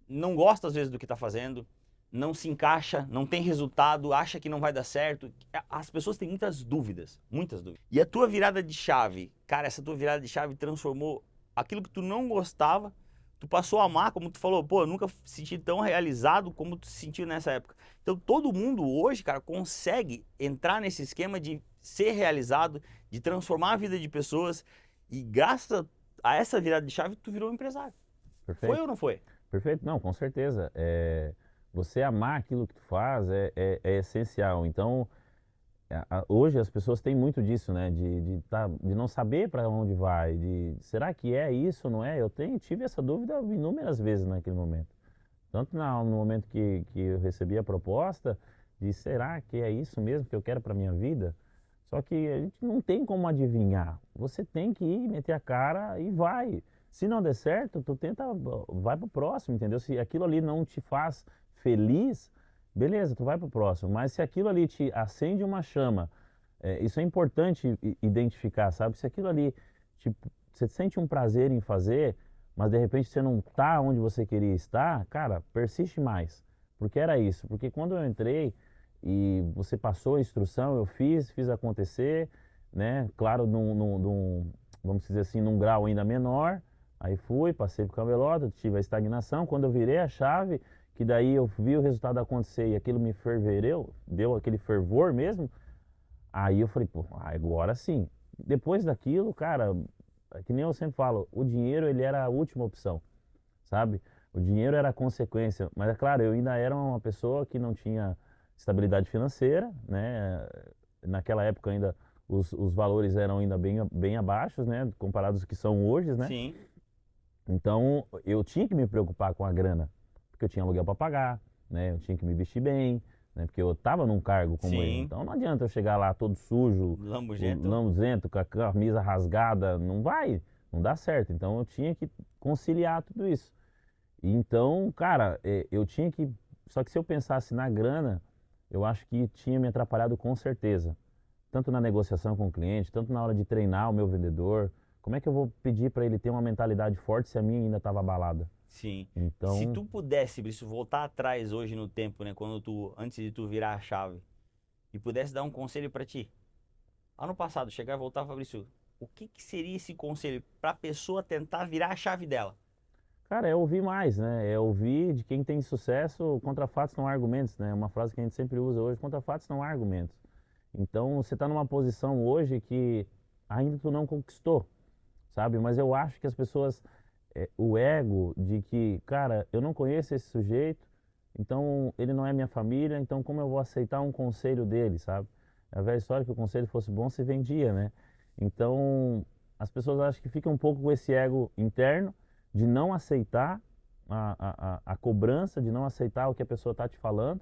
não gosta às vezes do que está fazendo, não se encaixa, não tem resultado, acha que não vai dar certo. As pessoas têm muitas dúvidas, muitas dúvidas. E a tua virada de chave, cara, essa tua virada de chave transformou aquilo que tu não gostava, tu passou a amar, como tu falou, pô, eu nunca me senti tão realizado como tu se sentiu nessa época. Então todo mundo hoje, cara, consegue entrar nesse esquema de ser realizado, de transformar a vida de pessoas e graças a essa virada de chave tu virou um empresário. Foi perfeito. ou não foi? Perfeito? Não, com certeza. Você amar aquilo que tu faz é essencial. Então, hoje as pessoas têm muito disso, né? De não saber para onde vai, será que é isso ou não é? Tive essa dúvida inúmeras vezes naquele momento. Tanto no momento que eu recebi a proposta, de será que é isso mesmo que eu quero para minha vida? Só que a gente não tem como adivinhar. Você tem que ir, meter a cara e vai. Se não der certo, tu tenta, vai pro próximo, entendeu? Se aquilo ali não te faz feliz, beleza, tu vai pro próximo. Mas se aquilo ali te acende uma chama, isso é importante identificar, sabe? Se aquilo ali, tipo, você sente um prazer em fazer, mas de repente você não tá onde você queria estar, cara, persiste mais. Porque era isso. Porque quando eu entrei e você passou a instrução, eu fiz acontecer, né? Claro, vamos dizer assim, num grau ainda menor. Aí fui, passei pro camelota, tive a estagnação. Quando eu virei a chave, que daí eu vi o resultado acontecer e aquilo me fervereu, deu aquele fervor mesmo. Aí eu falei, pô, agora sim. Depois daquilo, cara, é que nem eu sempre falo, o dinheiro ele era a última opção, sabe? O dinheiro era a consequência, mas é claro, eu ainda era uma pessoa que não tinha estabilidade financeira, né? Naquela época ainda os valores eram ainda bem abaixo, né? Comparados aos que são hoje, né? Sim. Então eu tinha que me preocupar com a grana, porque eu tinha aluguel para pagar, né? Eu tinha que me vestir bem, né? Porque eu estava num cargo como ele. Sim. Então não adianta eu chegar lá todo sujo, Lambugento. lambuzento, com a camisa rasgada, não vai, não dá certo. Então eu tinha que conciliar tudo isso. E então, cara, eu tinha que. Só que se eu pensasse na grana, eu acho que tinha me atrapalhado com certeza. Tanto na negociação com o cliente, tanto na hora de treinar o meu vendedor. Como é que eu vou pedir para ele ter uma mentalidade forte se a minha ainda estava abalada? Sim. Se Então, tu pudesse, Brício, voltar atrás hoje no tempo, né, antes de tu virar a chave, e pudesse dar um conselho pra ti, ano passado, chegar e voltar, Fabrício, o que que seria esse conselho pra pessoa tentar virar a chave dela? cara, é ouvir mais, né? É ouvir de quem tem sucesso, contra fatos não há argumentos, né? Uma frase que a gente sempre usa hoje, contra fatos não há argumentos. Então, você está numa posição hoje que ainda tu não conquistou, sabe? Mas eu acho que as pessoas, o ego de que, cara, eu não conheço esse sujeito, então ele não é minha família, então como eu vou aceitar um conselho dele, sabe? É a velha história que o conselho fosse bom se vendia, né? Então, as pessoas acham que ficam um pouco com esse ego interno de não aceitar a cobrança, de não aceitar o que a pessoa está te falando.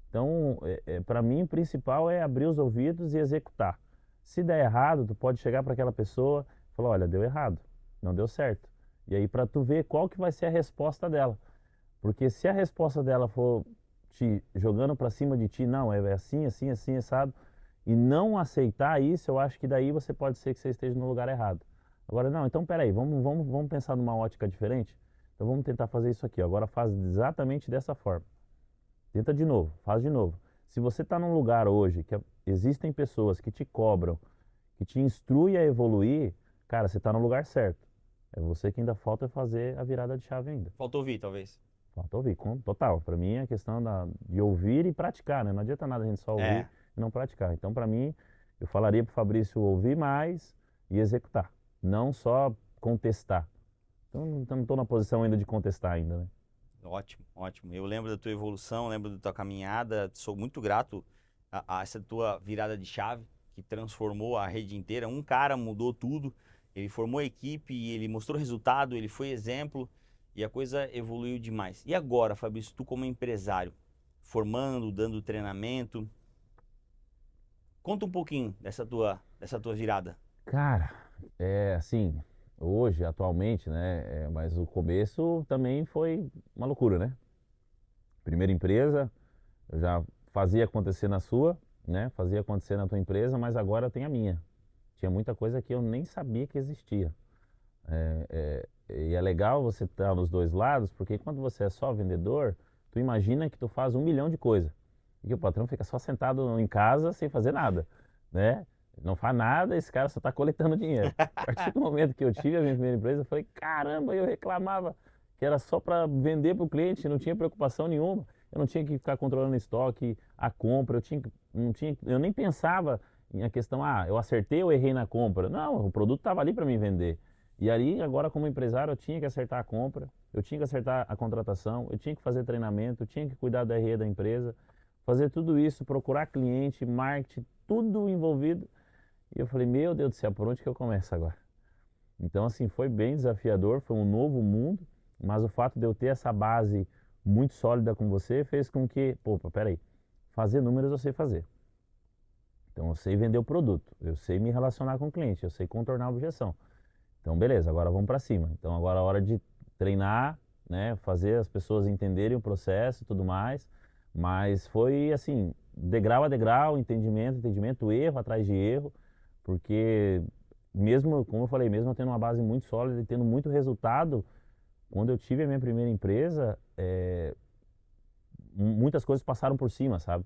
Então, para mim, o principal é abrir os ouvidos e executar. Se der errado, tu pode chegar para aquela pessoa e falar, olha, deu errado, não deu certo. E aí para tu ver qual que vai ser a resposta dela. Porque se a resposta dela for te jogando para cima de ti, não, é assim, assim, assim, assado, e não aceitar isso, eu acho que daí você pode ser que você esteja no lugar errado. Agora, não, então peraí, vamos pensar numa ótica diferente? Então vamos tentar fazer isso aqui. Agora faz exatamente dessa forma. Tenta de novo, faz de novo. Se você está num lugar hoje que existem pessoas que te cobram, que te instruem a evoluir, cara, você está no lugar certo. É você que ainda falta fazer a virada de chave ainda. Faltou ouvir, talvez. Falta ouvir, total. Para mim é a questão de ouvir e praticar, né? Não adianta nada a gente só ouvir É. e não praticar. Então, para mim, eu falaria para o Fabrício ouvir mais e executar, não só contestar. Então, não estou na posição ainda de contestar ainda, né? Ótimo, ótimo. Eu lembro da tua evolução, lembro da tua caminhada, sou muito grato essa tua virada de chave que transformou a rede inteira. Um cara mudou tudo, ele formou a equipe, ele mostrou resultado, ele foi exemplo e a coisa evoluiu demais. E agora, Fabrício, tu como empresário, formando, dando treinamento, conta um pouquinho dessa tua virada. Cara, assim, hoje, atualmente, né? Mas o começo também foi uma loucura, né? Primeira empresa, eu já fazia acontecer na sua, né? Fazia acontecer na tua empresa, mas agora tem a minha. Tinha muita coisa que eu nem sabia que existia. E é legal você estar nos dois lados, porque quando você é só vendedor, tu imagina que tu faz 1 milhão de coisas. E que o patrão fica só sentado em casa sem fazer nada, né? Não faz nada, esse cara só está coletando dinheiro. A partir do momento que eu tive a minha primeira empresa, eu falei, caramba, eu reclamava que era só para vender para o cliente, não tinha preocupação nenhuma. Eu não tinha que ficar controlando o estoque, a compra, eu nem pensava em a questão, eu acertei ou errei na compra. Não, o produto estava ali para mim vender. E ali, agora como empresário, eu tinha que acertar a compra, eu tinha que acertar a contratação, eu tinha que fazer treinamento, eu tinha que cuidar da RE da empresa, fazer tudo isso, procurar cliente, marketing, tudo envolvido. E eu falei, meu Deus do céu, por onde que eu começo agora? Então, assim, foi bem desafiador, foi um novo mundo, mas o fato de eu ter essa base muito sólida com você fez com que, pô, peraí, fazer números eu sei fazer. Então, eu sei vender o produto, eu sei me relacionar com o cliente, eu sei contornar a objeção. Então, beleza, agora vamos para cima. Então, agora é a hora de treinar, né, fazer as pessoas entenderem o processo e tudo mais. Mas foi assim, degrau a degrau, entendimento, erro atrás de erro, porque mesmo, como eu falei, mesmo eu tendo uma base muito sólida e tendo muito resultado, quando eu tive a minha primeira empresa, muitas coisas passaram por cima, sabe?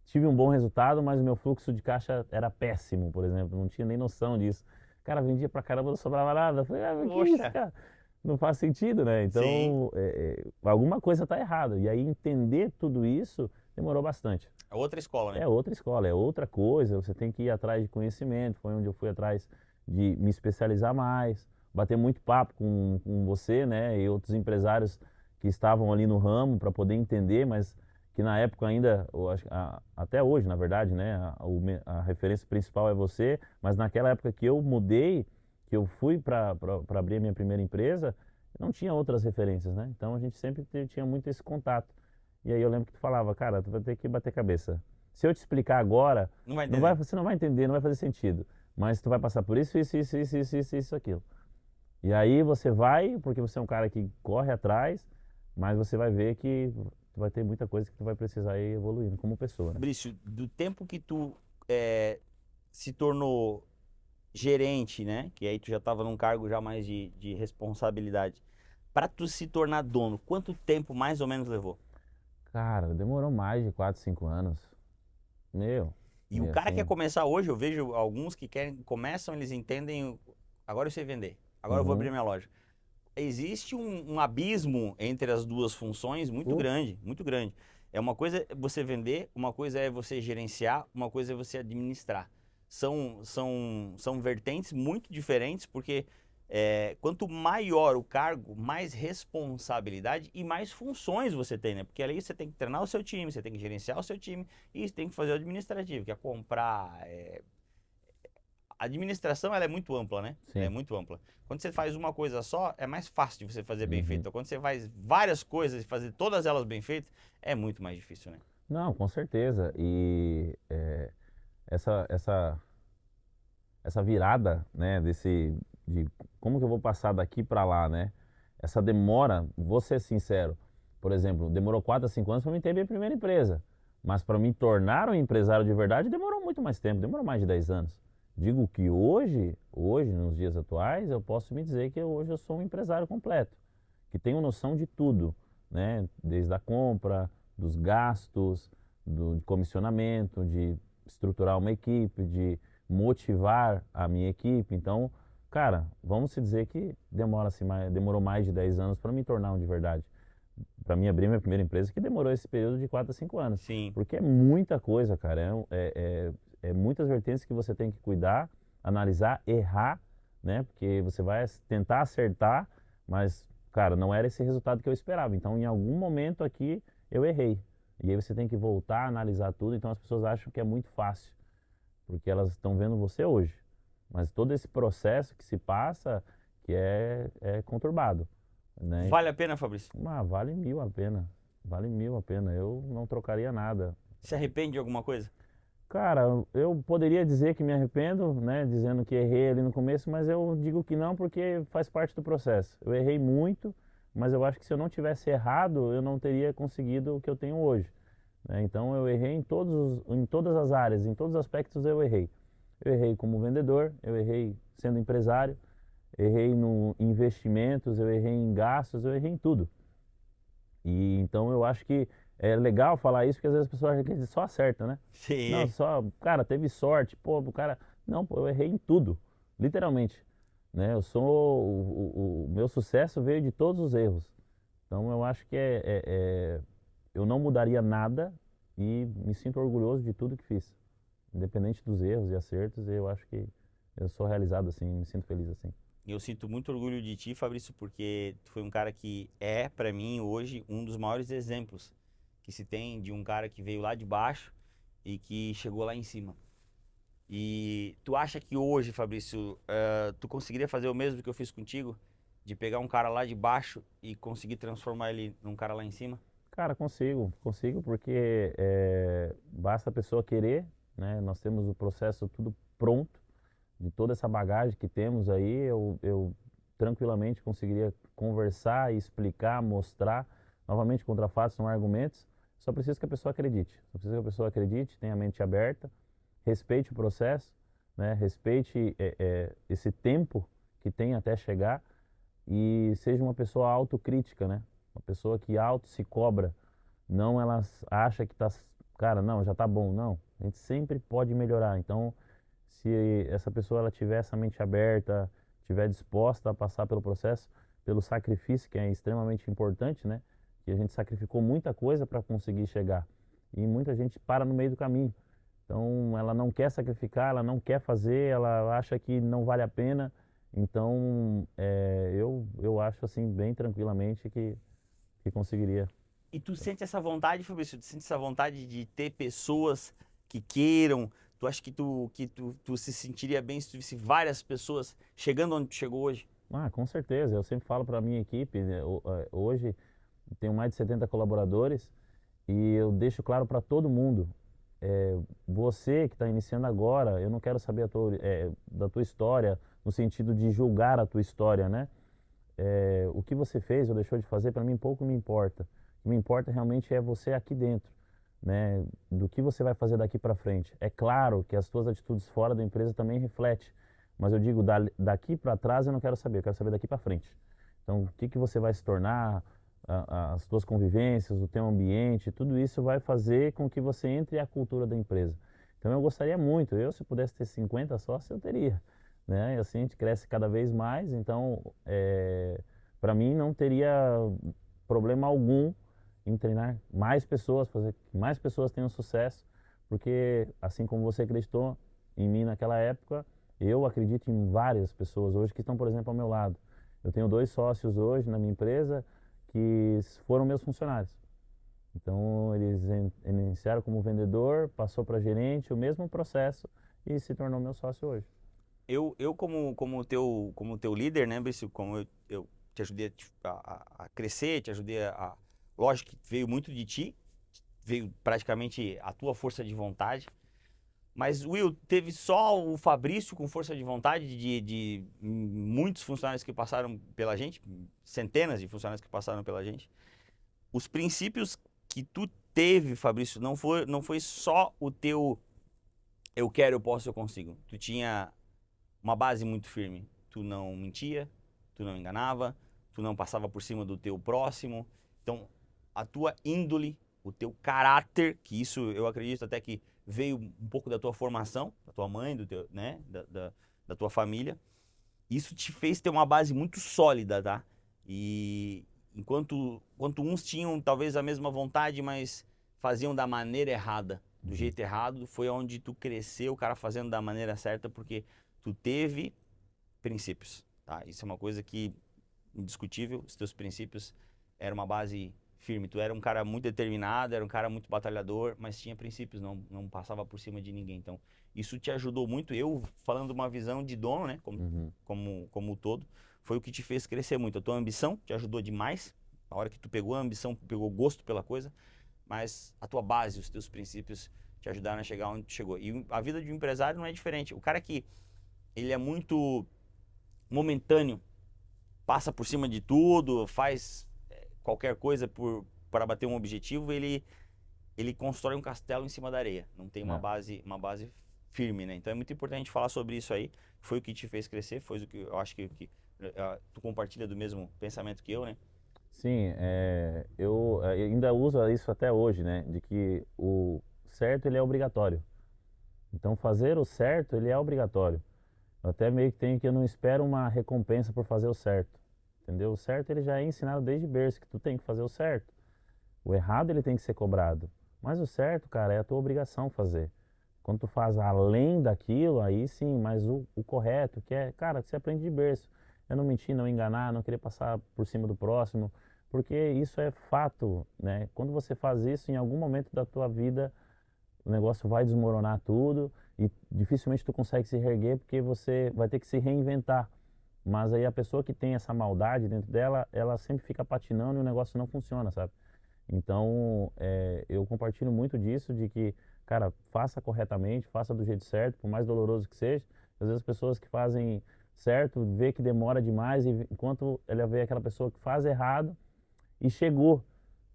Tive um bom resultado, mas o meu fluxo de caixa era péssimo, por exemplo, não tinha nem noção disso. Cara, vendia pra caramba, não sobrava nada. Eu falei, mas que isso, cara? Não faz sentido, né? Então, alguma coisa está errada. E aí, entender tudo isso demorou bastante. É outra escola, né? É outra escola, é outra coisa. Você tem que ir atrás de conhecimento. Foi onde eu fui atrás de me especializar mais, bater muito papo com você, né? E outros empresários que estavam ali no ramo para poder entender, mas que na época ainda, até hoje, na verdade, né? A referência principal é você, mas naquela época que eu mudei, que eu fui para abrir a minha primeira empresa, não tinha outras referências, né? Então a gente sempre tinha muito esse contato. E aí eu lembro que tu falava, cara, tu vai ter que bater cabeça. Se eu te explicar agora, você não vai entender, não vai fazer sentido. Mas tu vai passar por isso, aquilo. E aí você vai, porque você é um cara que corre atrás, mas você vai ver que tu vai ter muita coisa que tu vai precisar ir evoluindo como pessoa, né? Fabrício, do tempo que tu se tornou gerente, né? Que aí tu já estava num cargo já mais de responsabilidade. Para tu se tornar dono, quanto tempo mais ou menos levou? Cara, demorou mais de 4, 5 anos. E o cara quer começar hoje, eu vejo alguns que começam, eles entendem, agora eu sei vender, agora eu vou abrir minha loja. Existe um abismo entre as duas funções muito grande, muito grande. É uma coisa é você vender, uma coisa é você gerenciar, uma coisa é você administrar. São vertentes muito diferentes, porque quanto maior o cargo, mais responsabilidade e mais funções você tem, né? Porque ali você tem que treinar o seu time, você tem que gerenciar o seu time e você tem que fazer o administrativo, que é comprar. A administração ela é muito ampla, né? Sim. É muito ampla. Quando você faz uma coisa só, é mais fácil de você fazer bem feito. Então, quando você faz várias coisas e fazer todas elas bem feitas, é muito mais difícil, né? Não, com certeza. E essa virada, né, de como que eu vou passar daqui para lá, né? Essa demora, vou ser sincero, por exemplo, demorou 4 a 5 anos para mim ter minha primeira empresa, mas para me tornar um empresário de verdade demorou muito mais tempo, demorou mais de 10 anos. Digo que hoje, nos dias atuais, eu posso me dizer que hoje eu sou um empresário completo, que tenho noção de tudo, né? Desde a compra, dos gastos, de comissionamento, de estruturar uma equipe, de motivar a minha equipe. Então, cara, vamos se dizer que demorou mais de 10 anos para me tornar um de verdade. Para mim abrir minha primeira empresa, que demorou esse período de 4 a 5 anos. Sim. Porque é muita coisa, cara. É muitas vertentes que você tem que cuidar, analisar, errar, né? Porque você vai tentar acertar, mas, cara, não era esse resultado que eu esperava. Então, em algum momento aqui, eu errei, E aí você tem que voltar a analisar tudo, então as pessoas acham que é muito fácil, porque elas estão vendo você hoje. Mas todo esse processo que se passa, que é conturbado, né? Vale a pena, Fabrício? Vale mil a pena, vale mil a pena, eu não trocaria nada. Se arrepende de alguma coisa? Cara, eu poderia dizer que me arrependo, né, dizendo que errei ali no começo, mas eu digo que não porque faz parte do processo. Eu errei muito, mas eu acho que se eu não tivesse errado, eu não teria conseguido o que eu tenho hoje, né? Então eu errei em todas as áreas, em todos os aspectos eu errei. Eu errei como vendedor, eu errei sendo empresário, errei no investimentos, eu errei em gastos, eu errei em tudo. E então eu acho que é legal falar isso porque às vezes as pessoas acham que a gente só acerta, né? Não, Sim. só, cara, teve sorte, pô, o cara. Não, pô, eu errei em tudo, literalmente, né? Eu sou. O meu sucesso veio de todos os erros. Então eu acho que eu não mudaria nada e me sinto orgulhoso de tudo que fiz. Independente dos erros e acertos, eu acho que eu sou realizado assim, me sinto feliz assim. Eu sinto muito orgulho de ti, Fabrício, porque tu foi um cara que é, pra mim, hoje, um dos maiores exemplos que se tem de um cara que veio lá de baixo e que chegou lá em cima. E tu acha que hoje, Fabrício, tu conseguiria fazer o mesmo que eu fiz contigo? De pegar um cara lá de baixo e conseguir transformar ele num cara lá em cima? Cara, consigo porque basta a pessoa querer, né? Nós temos o processo tudo pronto, de toda essa bagagem que temos aí, eu tranquilamente conseguiria conversar, explicar, mostrar, novamente contra fatos, não argumentos, só preciso que a pessoa acredite, só precisa que a pessoa acredite, tenha a mente aberta, respeite o processo, né? Respeite esse tempo que tem até chegar e seja uma pessoa autocrítica, né? Uma pessoa que auto se cobra, não ela acha que tá, cara, não, já tá bom, não. A gente sempre pode melhorar. Então, se essa pessoa ela tiver essa mente aberta, tiver disposta a passar pelo processo, pelo sacrifício que é extremamente importante, né? Que a gente sacrificou muita coisa para conseguir chegar e muita gente para no meio do caminho. Então, ela não quer sacrificar, ela não quer fazer, ela acha que não vale a pena. Então, eu acho assim, bem tranquilamente que conseguiria. E tu sente essa vontade, Fabrício? Tu sente essa vontade de ter pessoas que queiram? Tu acha que tu se sentiria bem se tu visse várias pessoas chegando onde tu chegou hoje? Com certeza. Eu sempre falo para a minha equipe, né, hoje tenho mais de 70 colaboradores e eu deixo claro para todo mundo, você que está iniciando agora, eu não quero saber da tua história, no sentido de julgar a tua história, né? O que você fez ou deixou de fazer, para mim pouco me importa. O que me importa realmente é você aqui dentro, né? Do que você vai fazer daqui para frente. É claro que as tuas atitudes fora da empresa também refletem, mas eu digo, daqui para trás eu não quero saber, eu quero saber daqui para frente. Então, o que você vai se tornar, as tuas convivências, o teu ambiente, tudo isso vai fazer com que você entre a cultura da empresa. Então, eu gostaria muito, se pudesse ter 50 sócios, eu teria, né? E assim a gente cresce cada vez mais, então, para mim não teria problema algum em treinar mais pessoas, fazer que mais pessoas tenham sucesso, porque assim como você acreditou em mim naquela época, eu acredito em várias pessoas hoje que estão, por exemplo, ao meu lado. Eu tenho 2 sócios hoje na minha empresa que foram meus funcionários. Então eles iniciaram como vendedor, passou para gerente, o mesmo processo e se tornou meu sócio hoje. Eu como teu líder, né, Brício, como eu te ajudei a crescer, te ajudei a... Lógico que veio muito de ti, veio praticamente a tua força de vontade. Mas, Will, teve só o Fabrício com força de vontade de muitos funcionários que passaram pela gente, centenas de funcionários que passaram pela gente. Os princípios que tu teve, Fabrício, não foi só o teu eu quero, eu posso, eu consigo. Tu tinha uma base muito firme. Tu não mentia, tu não enganava, tu não passava por cima do teu próximo. Então, a tua índole, o teu caráter, que isso eu acredito até que veio um pouco da tua formação, da tua mãe, do teu, né, da tua família. Isso te fez ter uma base muito sólida, tá? E enquanto uns tinham talvez a mesma vontade, mas faziam da maneira errada, do jeito errado, foi onde tu cresceu, o cara fazendo da maneira certa, porque tu teve princípios, tá? Isso é uma coisa que indiscutível, os teus princípios eram uma base firme. Tu era um cara muito determinado, era um cara muito batalhador, mas tinha princípios, não passava por cima de ninguém. Então, isso te ajudou muito. Eu, falando uma visão de dono, né, como todo, foi o que te fez crescer muito. A tua ambição te ajudou demais. Na hora que tu pegou a ambição, pegou gosto pela coisa, mas a tua base, os teus princípios te ajudaram a chegar onde tu chegou. E a vida de um empresário não é diferente. O cara que ele é muito momentâneo, passa por cima de tudo, faz qualquer coisa para bater um objetivo, ele constrói um castelo em cima da areia. Não tem uma base firme, né? Então é muito importante falar sobre isso aí. Foi o que te fez crescer, foi o que eu acho que tu compartilha do mesmo pensamento que eu, né? Sim, eu ainda uso isso até hoje, né? De que o certo ele é obrigatório. Então fazer o certo ele é obrigatório. Eu até meio que tenho que eu não espero uma recompensa por fazer o certo. Entendeu? O certo ele já é ensinado desde berço que tu tem que fazer o certo. O errado ele tem que ser cobrado. Mas o certo, cara, é a tua obrigação fazer. Quando tu faz além daquilo, aí sim, mas o correto, que é, cara, que você aprende de berço. É não mentir, não enganar, não querer passar por cima do próximo, porque isso é fato, né? Quando você faz isso, em algum momento da tua vida, o negócio vai desmoronar tudo e dificilmente tu consegue se reerguer porque você vai ter que se reinventar. Mas aí a pessoa que tem essa maldade dentro dela, ela sempre fica patinando e o negócio não funciona, sabe? Então, eu compartilho muito disso, de que, cara, faça corretamente, faça do jeito certo, por mais doloroso que seja. Às vezes as pessoas que fazem certo, vê que demora demais, e enquanto ela vê aquela pessoa que faz errado e chegou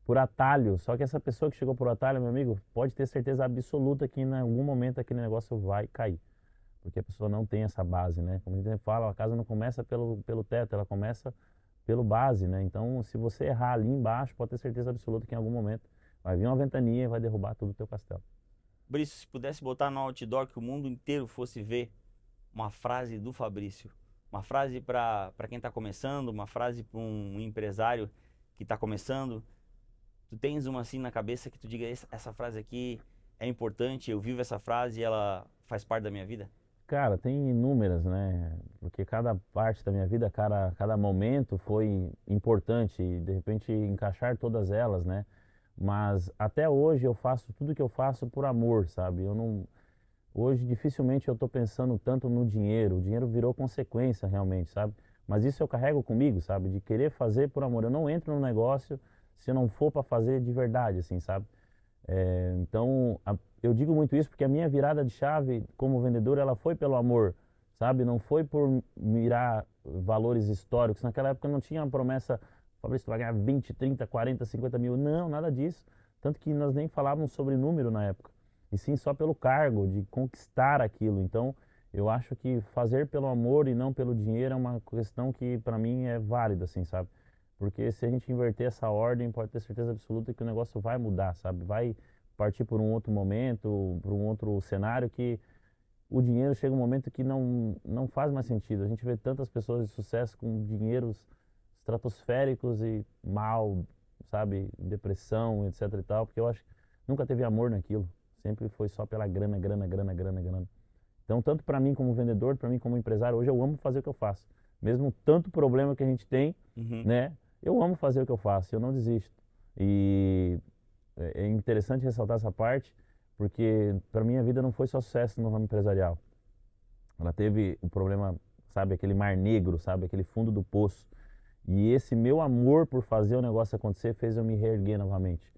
por atalho. Só que essa pessoa que chegou por atalho, meu amigo, pode ter certeza absoluta que em algum momento aquele negócio vai cair. Porque a pessoa não tem essa base, né? Como a gente fala, a casa não começa pelo teto, ela começa pelo base, né? Então, se você errar ali embaixo, pode ter certeza absoluta que em algum momento vai vir uma ventania e vai derrubar tudo o teu castelo. Fabrício, se pudesse botar no outdoor que o mundo inteiro fosse ver uma frase do Fabrício, uma frase para quem está começando, uma frase para um empresário que está começando, tu tens uma assim na cabeça que tu diga, essa frase aqui é importante, eu vivo essa frase e ela faz parte da minha vida? Cara, tem inúmeras, né? Porque cada parte da minha vida, cada momento foi importante e de repente encaixar todas elas, né? Mas até hoje eu faço tudo que eu faço por amor, sabe? Eu não, hoje dificilmente eu estou pensando tanto no dinheiro. O dinheiro virou consequência realmente, sabe? Mas isso eu carrego comigo, sabe? De querer fazer por amor. Eu não entro no negócio se não for para fazer de verdade, assim, sabe? Então, eu digo muito isso porque a minha virada de chave como vendedor, ela foi pelo amor, sabe? Não foi por mirar valores históricos. Naquela época não tinha a promessa, Fabrício, tu vai ganhar 20, 30, 40, 50 mil. Não, nada disso. Tanto que nós nem falávamos sobre número na época. E sim só pelo cargo, de conquistar aquilo. Então, eu acho que fazer pelo amor e não pelo dinheiro é uma questão que para mim é válida, assim, sabe? Porque se a gente inverter essa ordem, pode ter certeza absoluta que o negócio vai mudar, sabe? Vai partir por um outro momento, por um outro cenário que o dinheiro chega um momento que não faz mais sentido. A gente vê tantas pessoas de sucesso com dinheiros estratosféricos e mal, sabe? Depressão, etc e tal, porque eu acho que nunca teve amor naquilo. Sempre foi só pela grana, grana, grana, grana, grana. Então, tanto para mim como vendedor, para mim como empresário, hoje eu amo fazer o que eu faço. Mesmo tanto problema que a gente tem, né? Eu amo fazer o que eu faço, eu não desisto. E é interessante ressaltar essa parte, porque para mim a vida não foi só sucesso no ramo empresarial. Ela teve o problema, sabe, aquele mar negro, sabe, aquele fundo do poço. E esse meu amor por fazer o negócio acontecer fez eu me reerguer novamente.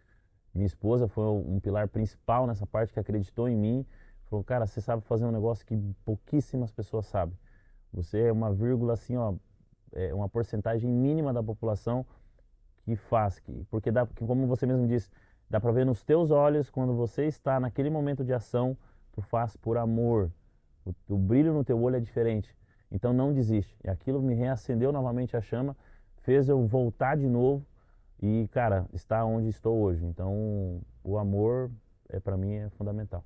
Minha esposa foi um pilar principal nessa parte, que acreditou em mim. Falou, cara, você sabe fazer um negócio que pouquíssimas pessoas sabem. Você é uma vírgula assim, ó, é uma porcentagem mínima da população que faz, porque dá, porque como você mesmo disse, dá para ver nos teus olhos quando você está naquele momento de ação, tu faz por amor. O brilho no teu olho é diferente. Então não desiste. E aquilo me reacendeu novamente a chama, fez eu voltar de novo e, cara, estar onde estou hoje. Então, o amor para mim é fundamental.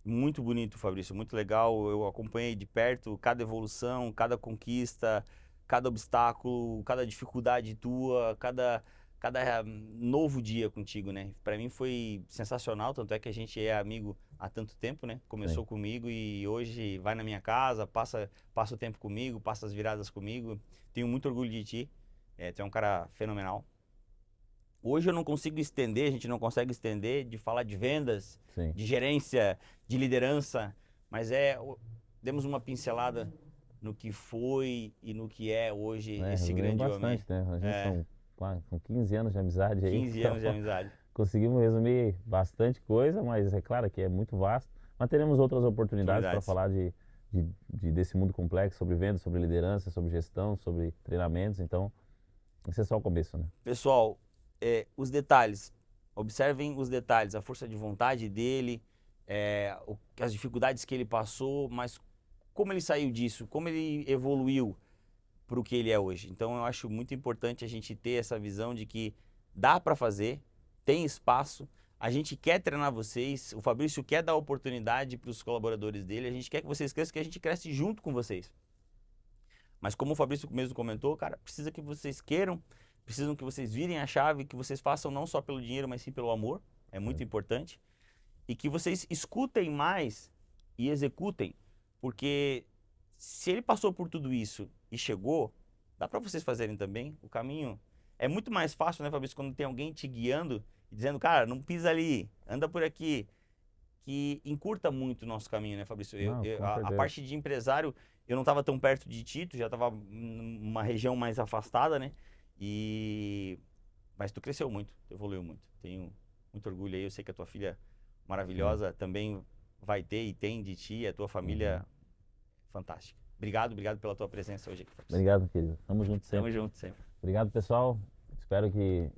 Muito bonito, Fabrício, muito legal. Eu acompanhei de perto cada evolução, cada conquista, cada obstáculo, cada dificuldade tua, cada novo dia contigo, né? Para mim foi sensacional, tanto é que a gente é amigo há tanto tempo, né? Começou Sim. comigo e hoje vai na minha casa, passa o tempo comigo, passa as viradas comigo. Tenho muito orgulho de ti. Tu é um cara fenomenal. Hoje eu não consigo estender, a gente não consegue estender de falar de vendas, Sim. de gerência, de liderança, mas demos uma pincelada no que foi e no que é hoje esse Resumimos grande homem. bastante, né? A gente É, com 15 anos de amizade aí, 15 então anos de amizade. conseguimos resumir bastante coisa, mas é claro que é muito vasto. Mas teremos outras oportunidades para Oportunidades. falar desse mundo complexo, sobre vendas, sobre liderança, sobre gestão, sobre treinamentos. Então, esse é só o começo, né? Pessoal, os detalhes, observem os detalhes, a força de vontade dele, as dificuldades que ele passou, mas como ele saiu disso, como ele evoluiu para o que ele é hoje. Então eu acho muito importante a gente ter essa visão de que dá para fazer, tem espaço, a gente quer treinar vocês, o Fabrício quer dar oportunidade para os colaboradores dele, a gente quer que vocês cresçam, que a gente cresce junto com vocês. Mas como o Fabrício mesmo comentou, cara, precisa que vocês queiram, precisam que vocês virem a chave, que vocês façam não só pelo dinheiro, mas sim pelo amor, é muito importante. E que vocês escutem mais e executem, porque se ele passou por tudo isso e chegou, dá para vocês fazerem também. O caminho é muito mais fácil, né, Fabrício, quando tem alguém te guiando e dizendo, cara, não pisa ali, anda por aqui, que encurta muito o nosso caminho, né, Fabrício? Não, com A certeza. parte de empresário, eu não estava tão perto de ti, tu já estava numa região mais afastada, né? Mas tu cresceu muito, tu evoluiu muito. Tenho muito orgulho aí, eu sei que a tua filha Sim. maravilhosa também vai ter e tem de ti, a tua Uhum. família fantástica. Obrigado, obrigado pela tua presença hoje aqui, Fabrício. Obrigado, querido. Tamo junto Tamo sempre. junto sempre. Obrigado, pessoal. Espero que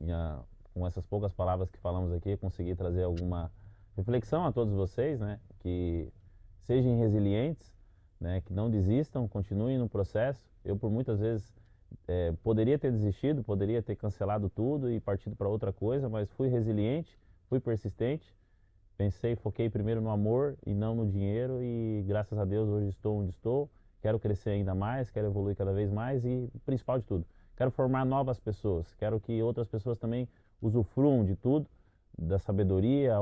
com essas poucas palavras que falamos aqui, eu consegui trazer alguma reflexão a todos vocês, né? Que sejam resilientes, né? Que não desistam, continuem no processo. Eu, por muitas vezes, poderia ter desistido, poderia ter cancelado tudo e partido para outra coisa, mas fui resiliente, fui persistente, pensei, foquei primeiro no amor e não no dinheiro e graças a Deus hoje estou onde estou. Quero crescer ainda mais, quero evoluir cada vez mais e, o principal de tudo, quero formar novas pessoas, quero que outras pessoas também usufruam de tudo, da sabedoria,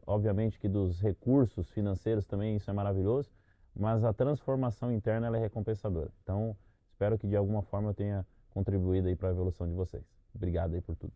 obviamente que dos recursos financeiros também, isso é maravilhoso, mas a transformação interna ela é recompensadora. Então, espero que de alguma forma eu tenha contribuído aí para a evolução de vocês. Obrigado aí por tudo.